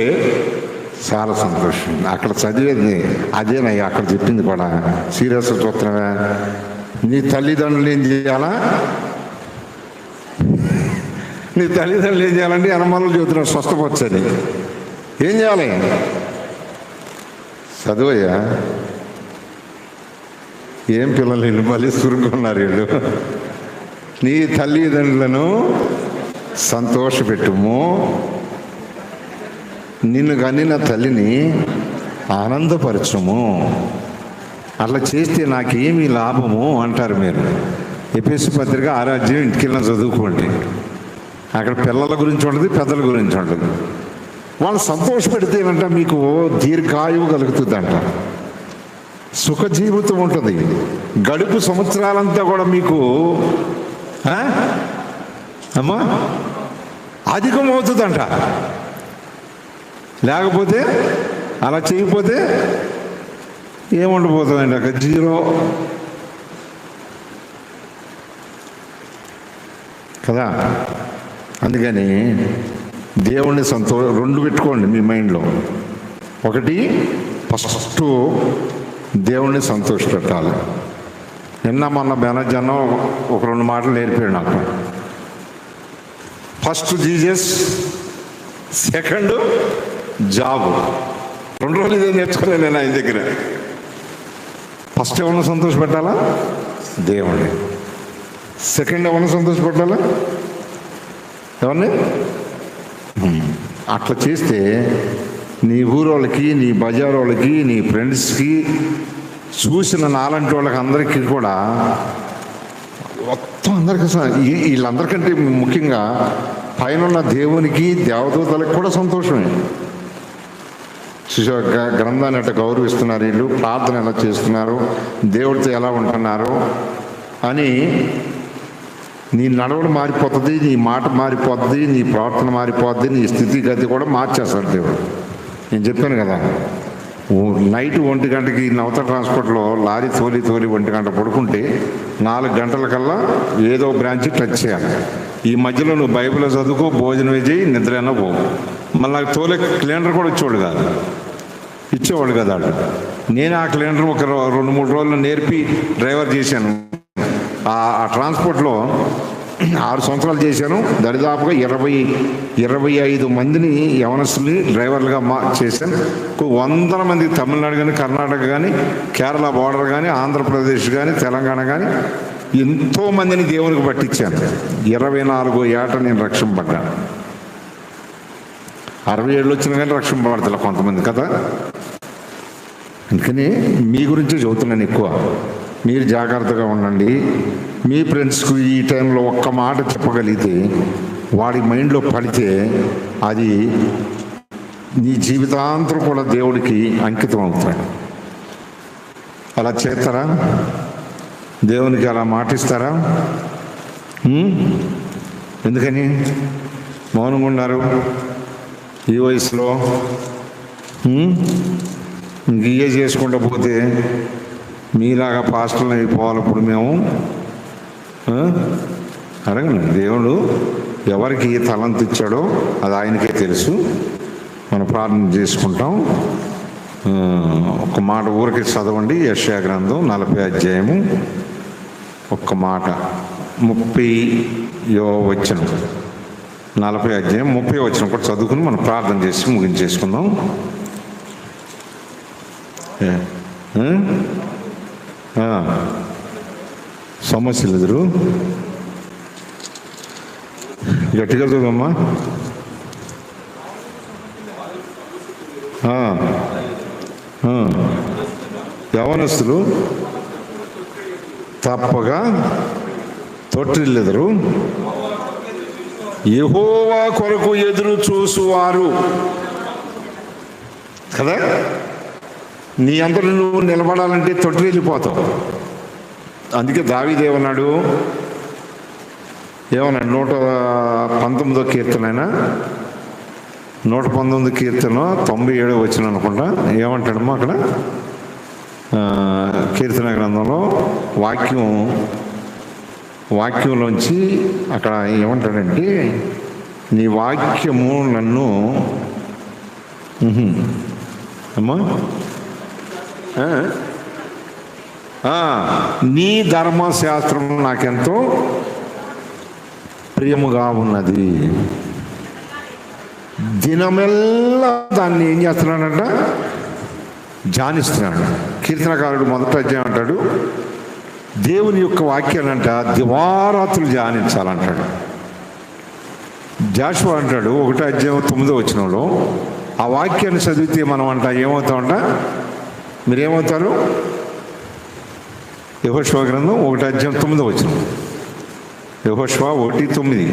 చాలా సంతోషం. అక్కడ చదివేది అదేనయ్యా, అక్కడ చెప్పింది కూడా. సీరియస్ చూస్తున్నావా, నీ తల్లిదండ్రులు ఏం చేయాలా, అనుమానాలు చెబుతున్నావు స్వస్థపరచని. ఏం చేయాలి, చదువయ్యా. ఏం పిల్లలు వీళ్ళు మళ్ళీ సురుకున్నారు వీళ్ళు. నీ తల్లిదండ్రులను సంతోషపెట్టుము, నిన్ను కనిన తల్లిని ఆనందపరచుము. అట్లా చేస్తే నాకేమీ లాభము అంటారు మీరు. ఎఫెసు పత్రిక 6వ అధ్యాయం ఇంటికి వెళ్ళిన చదువుకోండి. అక్కడ పిల్లల గురించి ఉంటుంది, పెద్దల గురించి ఉంటుంది. వాళ్ళు సంతోషపెడితేనంట మీకు దీర్ఘాయువు కలుగుతుందంట, సుఖ జీవితం ఉంటుంది, గడుపు సంవత్సరాలంతా కూడా మీకు అమ్మా అధికమవుతుందంట. లేకపోతే అలా చేయకపోతే ఏముండిపోతుందండి, అక్కడ 0 కదా. అందుకని దేవుణ్ణి 2 పెట్టుకోండి మీ మైండ్లో. ఒకటి, ఫస్ట్ దేవుణ్ణి సంతోషపెట్టాలి. మొన్న బెనజనం ఒక 2 మాటలు నేర్పాడు నాకు. First Jesus, second job. 2 రోజులు ఇదే నేర్చుకోలేదు నేను ఆయన దగ్గర. ఫస్ట్ ఎవరిని సంతోషపెట్టాలా, దేవుణ్ణి. సెకండ్ ఎవరిని సంతోషపెట్టాలా, ఎవరిని. అట్లా చేస్తే నీ ఊరోళ్ళకి, నీ బజార్ వాళ్ళకి, నీ ఫ్రెండ్స్కి, చూసిన నాలంటి వాళ్ళకి అందరికీ కూడా, మొత్తం అందరికీ, వీళ్ళందరికంటే ముఖ్యంగా పైన దేవునికి, దేవదూతలకు కూడా సంతోషమే. గ్రంథాన్ని అట్లా గౌరవిస్తున్నారు వీళ్ళు, ప్రార్థన ఎలా చేస్తున్నారు, దేవుడితో ఎలా ఉంటున్నారు అని. నీ నడవడం మారిపోతుంది, నీ మాట మారిపోద్ది, నీ ప్రార్థన మారిపోద్ది, నీ స్థితిగతి కూడా మార్చేస్తాడు దేవుడు. నేను చెప్పాను కదా, నైట్ 1 గంటకి నవత ట్రాన్స్పోర్ట్లో లారీ తోలి 1 గంట పడుకుంటే 4 గంటల కల్లా ఏదో బ్రాంచ్ టచ్ చేయాలి. ఈ మధ్యలో నువ్వు బైబిల్ చదువుకో, భోజనం చేయి, నిద్రైనా పో. మళ్ళీ నాకు తోలే క్లీనర్ కూడా ఇచ్చేవాడు కదా వాళ్ళు. నేను ఆ క్లీనర్ ఒక 2-3 రోజులు నేర్పి డ్రైవర్ చేశాను. ఆ ట్రాన్స్పోర్ట్లో 6 సంవత్సరాలు చేశాను. దరిదాపుగా 25 మందిని యవనస్తుల్ని డ్రైవర్లుగా చేశాను. 100 మంది తమిళనాడు కానీ, కర్ణాటక కానీ, కేరళ బార్డర్ కానీ, ఆంధ్రప్రదేశ్ కానీ, తెలంగాణ కానీ ఎంతోమందిని దేవునికి పట్టించాను. 24 ఏట నేను రక్షణ పడ్డాను. 60 ఏళ్ళు వచ్చినా కానీ రక్షణ పడతలే కొంతమంది కదా. అందుకని మీ గురించి చెబుతున్నాను ఎక్కువ. మీరు జాగ్రత్తగా ఉండండి. మీ ఫ్రెండ్స్కు ఈ టైంలో ఒక్క మాట చెప్పగలిగితే, వాడి మైండ్లో పడితే, అది నీ జీవితాంతం కూడా దేవుడికి అంకితం అవుతాడు. అలా చేస్తారా? దేవునికి అలా మాటిస్తారా? ఎందుకని మౌనంగా ఉన్నారు ఈ వయసులో? ఇంకే చేసుకుంటూ పోతే మీలాగా పాస్టర్లు అయిపోవాలి. ఇప్పుడు మేము అడగండి, దేవుడు ఎవరికి తలంతు ఇచ్చాడో అది ఆయనకే తెలుసు. మనం ప్రార్థన చేసుకుంటాం. ఒక మాట ఊరికే చదవండి. యెషయా గ్రంథం 40వ అధ్యాయము ఒక్క మాట 30వ వచనం. 40వ అధ్యాయం 30వ వచనం కూడా చదువుకుని మనం ప్రార్థన చేసి ముగించేసుకుందాం. సమస్యలు ఎదురు గట్టిగా చదువమ్మా. యవనస్తులు తప్పగా తొట్టిల్లెదరు, యెహోవా కొరకు ఎదురు చూసువారు. కదా, నీ అందరూ నువ్వు నిలబడాలంటే తొట్టి వెళ్ళిపోతావు. అందుకే దావీదు ఏమన్నాడు 119వ కీర్తన, 119 కీర్తన 97 వచ్చిన అనుకుంటా. ఏమంటాడమ్మా అక్కడ కీర్తన గ్రంథంలో వాక్యంలోంచి అక్కడ ఏమంటాడంటే, నీ వాక్యము నన్ను అమ్మా నీ ధర్మశాస్త్రం నాకెంతో ప్రియముగా ఉన్నది. దినమెల్లా దాన్ని ఏం చేస్తున్నాడంట, ధ్యానిస్తున్నాడు. కీర్తనకారుడు మొదట అధ్యాయం అంటాడు, దేవుని యొక్క వాక్యాలంట దివారాత్రులు ధ్యానించాలంటాడు. జాషువా అంటాడు 1వ అధ్యాయం 9వ వచనంలో, ఆ వాక్యాన్ని చదివితే మనం అంట ఏమవుతామంట, మీరేమవుతారు? యెహోషువ గ్రంథం 1వ అధ్యాయం 9వ వచనం, యెహోషువ 1:9.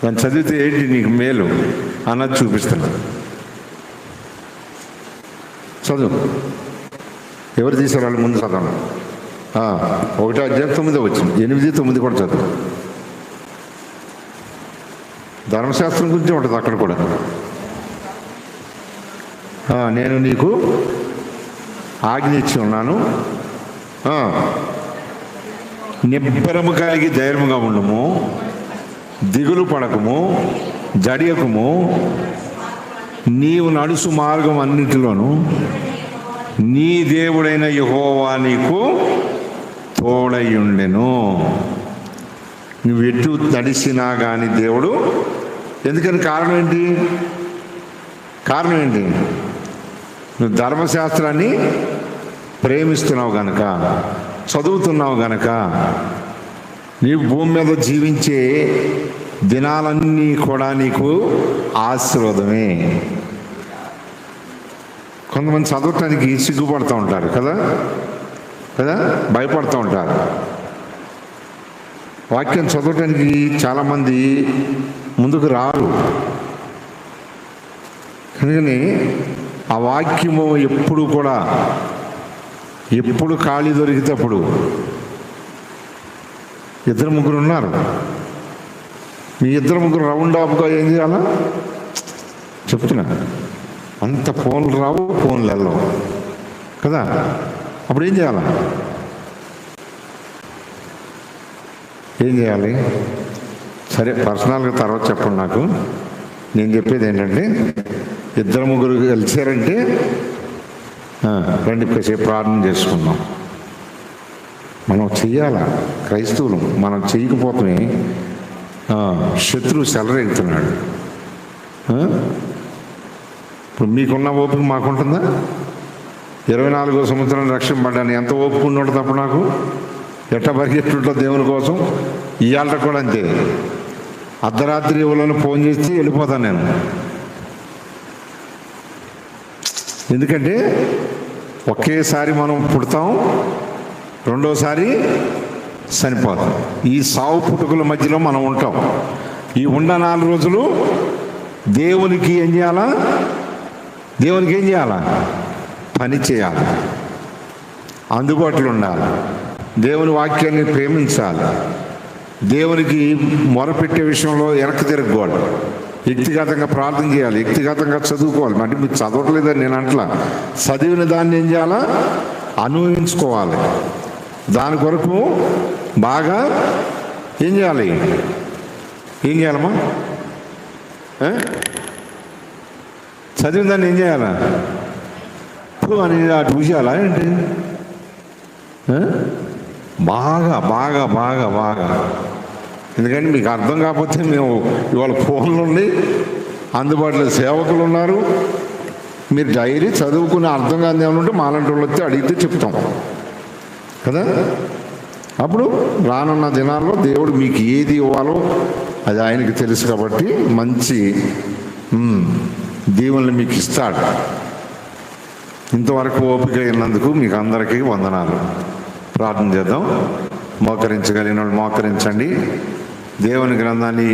దాన్ని చదివితే ఏంటి నీకు మేలు అన్నది చూపిస్తున్నాడు. చదువు, ఎవరు తీసారు వాళ్ళు ముందు చదవండి. 1వ అధ్యాయం 9వ వచనం, 8, 9 కూడా చదువు. ధర్మశాస్త్రం గురించి ఉంటుంది అక్కడ కూడా. నేను నీకు ఆజ్ఞ ఇచ్చి ఉన్నాను, నిబ్బరము కలిగి ధైర్యముగా ఉండము, దిగులు పడకము, జడియకము, నీవు నడుసు మార్గం అన్నిటిలోనూ నీ దేవుడైన యెహోవా నీకు తోడయుండెను. నువ్వు ఎటు నడిచినా కానీ దేవుడు. ఎందుకని? కారణం ఏంటి? నువ్వు ధర్మశాస్త్రాన్ని ప్రేమిస్తున్నావు గనక, చదువుతున్నావు గనక, నీవు భూమి మీద జీవించే దినాలన్నీ కూడా నీకు ఆశీర్వాదమే. కొంతమంది చదవటానికి సిగ్గుపడుతూ ఉంటారు కదా, భయపడుతూ ఉంటారు. వాక్యం చదవటానికి చాలామంది ముందుకు రారు. అందుకని ఆ వాక్యము ఎప్పుడు కూడా, ఎప్పుడు ఖాళీ దొరికితేప్పుడు 2-3 ఉన్నారు. మీ 2-3 రౌండ్ ఆఫ్గా ఏం చేయాలా చెప్తున్నా. అంత ఫోన్లు రావు, ఫోన్లు వెళ్ళవు కదా. అప్పుడు ఏం చేయాలా? ఏం చేయాలి? సరే, పర్సనల్గా తర్వాత చెప్పండి నాకు. నేను చెప్పేది ఏంటంటే, 2-3 కలిసారంటే రండి కాసేపు ప్రార్థన చేసుకుందాం. మనం చెయ్యాలా? క్రైస్తవులు మనం చేయకపోతే శత్రువు సెలరేగుతున్నాడు. ఇప్పుడు మీకున్న ఓపిక మాకుంటుందా? 24వ సంవత్సరం రక్షింపడ్డాను, ఎంత ఓపిక ఉండదు అప్పుడు నాకు. ఎట్ట పరిగెట్టుంటో దేవుని కోసం. ఇవాళ కూడా అంతే, అర్ధరాత్రి ఎవరైనా ఫోన్ చేసి వెళ్ళిపోతాను నేను. ఎందుకంటే ఒకేసారి మనం పుడతాం, రెండోసారి చనిపోతాం. ఈ సావు పుట్టుకల మధ్యలో మనం ఉంటాం. ఈ 4 రోజులు దేవునికి ఏం చేయాలా? పని చేయాలి, అందుబాటులో ఉండాలి, దేవుని వాక్యాన్ని ప్రేమించాలి, దేవునికి మొరపెట్టే విషయంలో వెనక్కి తిరగకూడదు, వ్యక్తిగతంగా ప్రార్థన చేయాలి, వ్యక్తిగతంగా చదువుకోవాలి. అంటే మీరు చదవట్లేదని నేను అంటలా, చదివిన దాన్ని ఏం చేయాలా? అనుభవించుకోవాలి. దాని కొరకు బాగా ఏం చేయాలమ్మా? చదివిన దాన్ని ఏం చేయాలా? అని అటు చూసేయాలా ఏంటి? బాగా బాగా బాగా బాగా. ఎందుకంటే మీకు అర్థం కాకపోతే మేము ఇవాళ ఫోన్లు ఉండి అందుబాటులో సేవకులు ఉన్నారు. మీరు డైరీ చదువుకుని అర్థం కాని ఏమైనా ఉంటే మాలాంటి వాళ్ళు వచ్చి అడిగితే చెప్తాం కదా. అప్పుడు రానున్న దినాల్లో దేవుడు మీకు ఏది ఇవ్వాలో అది ఆయనకి తెలుసు కాబట్టి మంచి దీవెనలు మీకు ఇస్తాడు. ఇంతవరకు ఓపిక అయినందుకు మీకు అందరికీ వందనాలు. ప్రార్థన చేద్దాం. మోకరించగలిగిన వాళ్ళు మోకరించండి. దేవుని గ్రంథాన్ని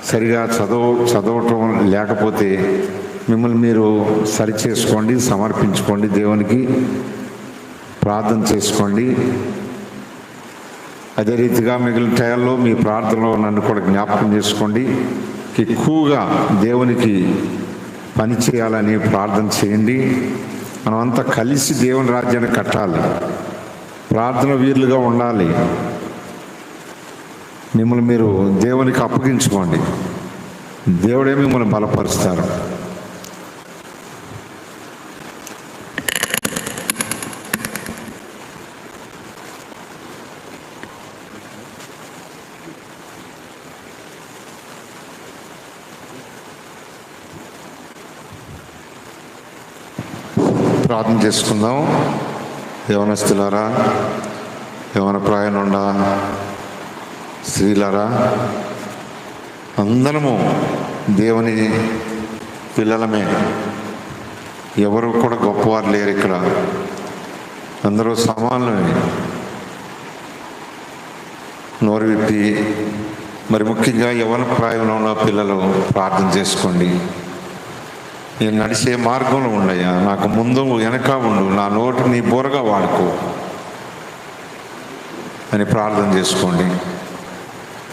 సరిగా చదవటం లేకపోతే మిమ్మల్ని మీరు సరిచేసుకోండి, సమర్పించుకోండి, దేవునికి ప్రార్థన చేసుకోండి. అదే రీతిగా మిగిలిన టైంలో మీ ప్రార్థనలో నన్ను కూడా జ్ఞాపకం చేసుకోండి. ఎక్కువగా దేవునికి పని చేయాలని ప్రార్థన చేయండి. మనమంతా కలిసి దేవుని రాజ్యాన్ని కట్టాలి. ప్రార్థన వీరులుగా ఉండాలి. మిమ్మల్ని మీరు దేవునికి అప్పగించుకోండి. దేవుడే మిమ్మల్ని బలపరుస్తారు. ప్రార్థన చేసుకుందాం. యవనస్తులారా, యవన ప్రాయనుండా స్త్రీలారా, అందరము దేవుని పిల్లలమే. ఎవరు కూడా గొప్పవారు లేరు ఇక్కడ. అందరూ సమానమే. నోరు విప్పి మరి ముఖ్యంగా యవన ప్రాయంలో ఉన్న పిల్లలు ప్రార్థన చేసుకోండి. నేను నడిచే మార్గంలో ఉండయ్యా, నాకు ముందు వెనక ఉండు, నా నోటి నీ బోరగా వాడుకో అని ప్రార్థన చేసుకోండి.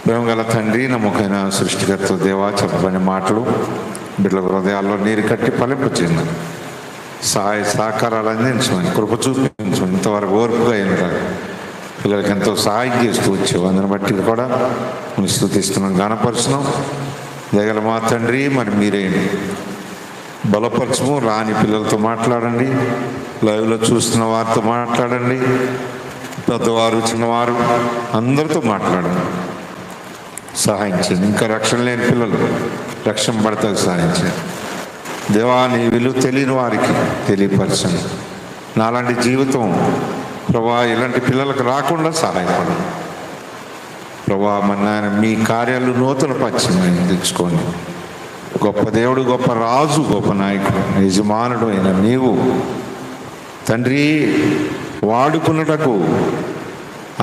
ప్రేమగల తండ్రి, నమ్మకమైన సృష్టికర్త దేవా, చెప్పబడిన మాటలు బిడ్డల హృదయాల్లో నీరు కట్టి ఫలింపచేయండి. సహాయ సహకారాలు అందించమని, కృప చూపించమని. ఇంతవరకు ఓర్పుగా అయిన పిల్లలకి ఎంతో సహాయం చేస్తూ వచ్చావు. అందుని బట్టి కూడా మేము స్తుతిస్తున్నాం, ఘనపరుస్తున్నాం. దయగల మా తండ్రి, మరి మీరే బలపరచము. రాని పిల్లలతో మాట్లాడండి, లైవ్లో చూస్తున్న వారితో మాట్లాడండి, పెద్దవారు చిన్నవారు అందరితో మాట్లాడండి, సహాయం చేయండి. ఇంకా రక్షణ లేని పిల్లలు రక్షణ పడతానికి సహాయం చేయండి. దేవా, నీ విలువ తెలియని వారికి తెలియపరచండి. నాలాంటి జీవితం ప్రభా ఇలాంటి పిల్లలకు రాకుండా సహాయపడండి. ప్రభా మన నాయన మీ కార్యాలు నూతన పశ్చిమ తెచ్చుకోండి. గొప్ప దేవుడు, గొప్ప రాజు, గొప్ప నాయకుడు, యజమానుడు అయిన నీవు తండ్రి వాడుకున్నటకు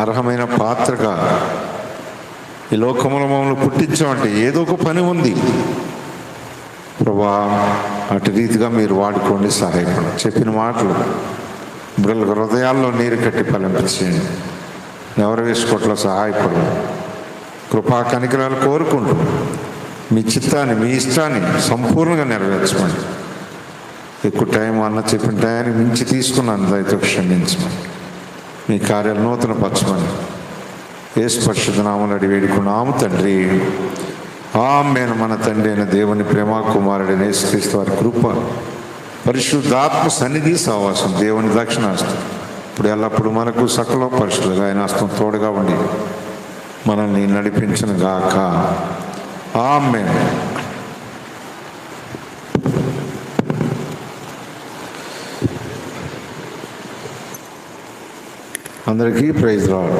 అర్హమైన పాత్రగా ఈ లోకములో మమ్మల్ని పుట్టించామంటే ఏదో ఒక పని ఉంది ప్రభా. అటు రీతిగా మీరు వాడుకోండి, సహాయపడండి. చెప్పిన మాటలు బిడ్డల హృదయాల్లో నీరు కట్టి ఫలింపచేయండి. ఎవరు వేసుకోవట్లో సహాయపడండి. కృపా కనికరాలు కోరుకుంటూ మీ చిత్తాన్ని, మీ ఇష్టాన్ని సంపూర్ణంగా నెరవేర్చమని. ఎక్కువ టైం అన్న చెప్పిన టయాన్ని మించి తీసుకున్నాను, దయతో క్షమించమని. మీ కార్యాలు నూతన పరచమని యేసు పరిశుద్ధ నామమున అడిగి వేడుకున్నాము తండ్రి, ఆమేన్. మన తండ్రి అయిన దేవుని ప్రేమ, కుమారుడైన యేసుక్రీస్తు వారి కృప, పరిశుద్ధాత్మ సన్నిధి, సహవాసం, దేవుని దక్షిణాస్తం ఇప్పుడు ఎల్లప్పుడు మనకు సకల పరిశుద్ధులుగా ఆయన హస్తం తోడుగా ఉండి మనల్ని నడిపించును గాక. ఆమేన్. అందరికీ ప్రైజ్ లార్డ్.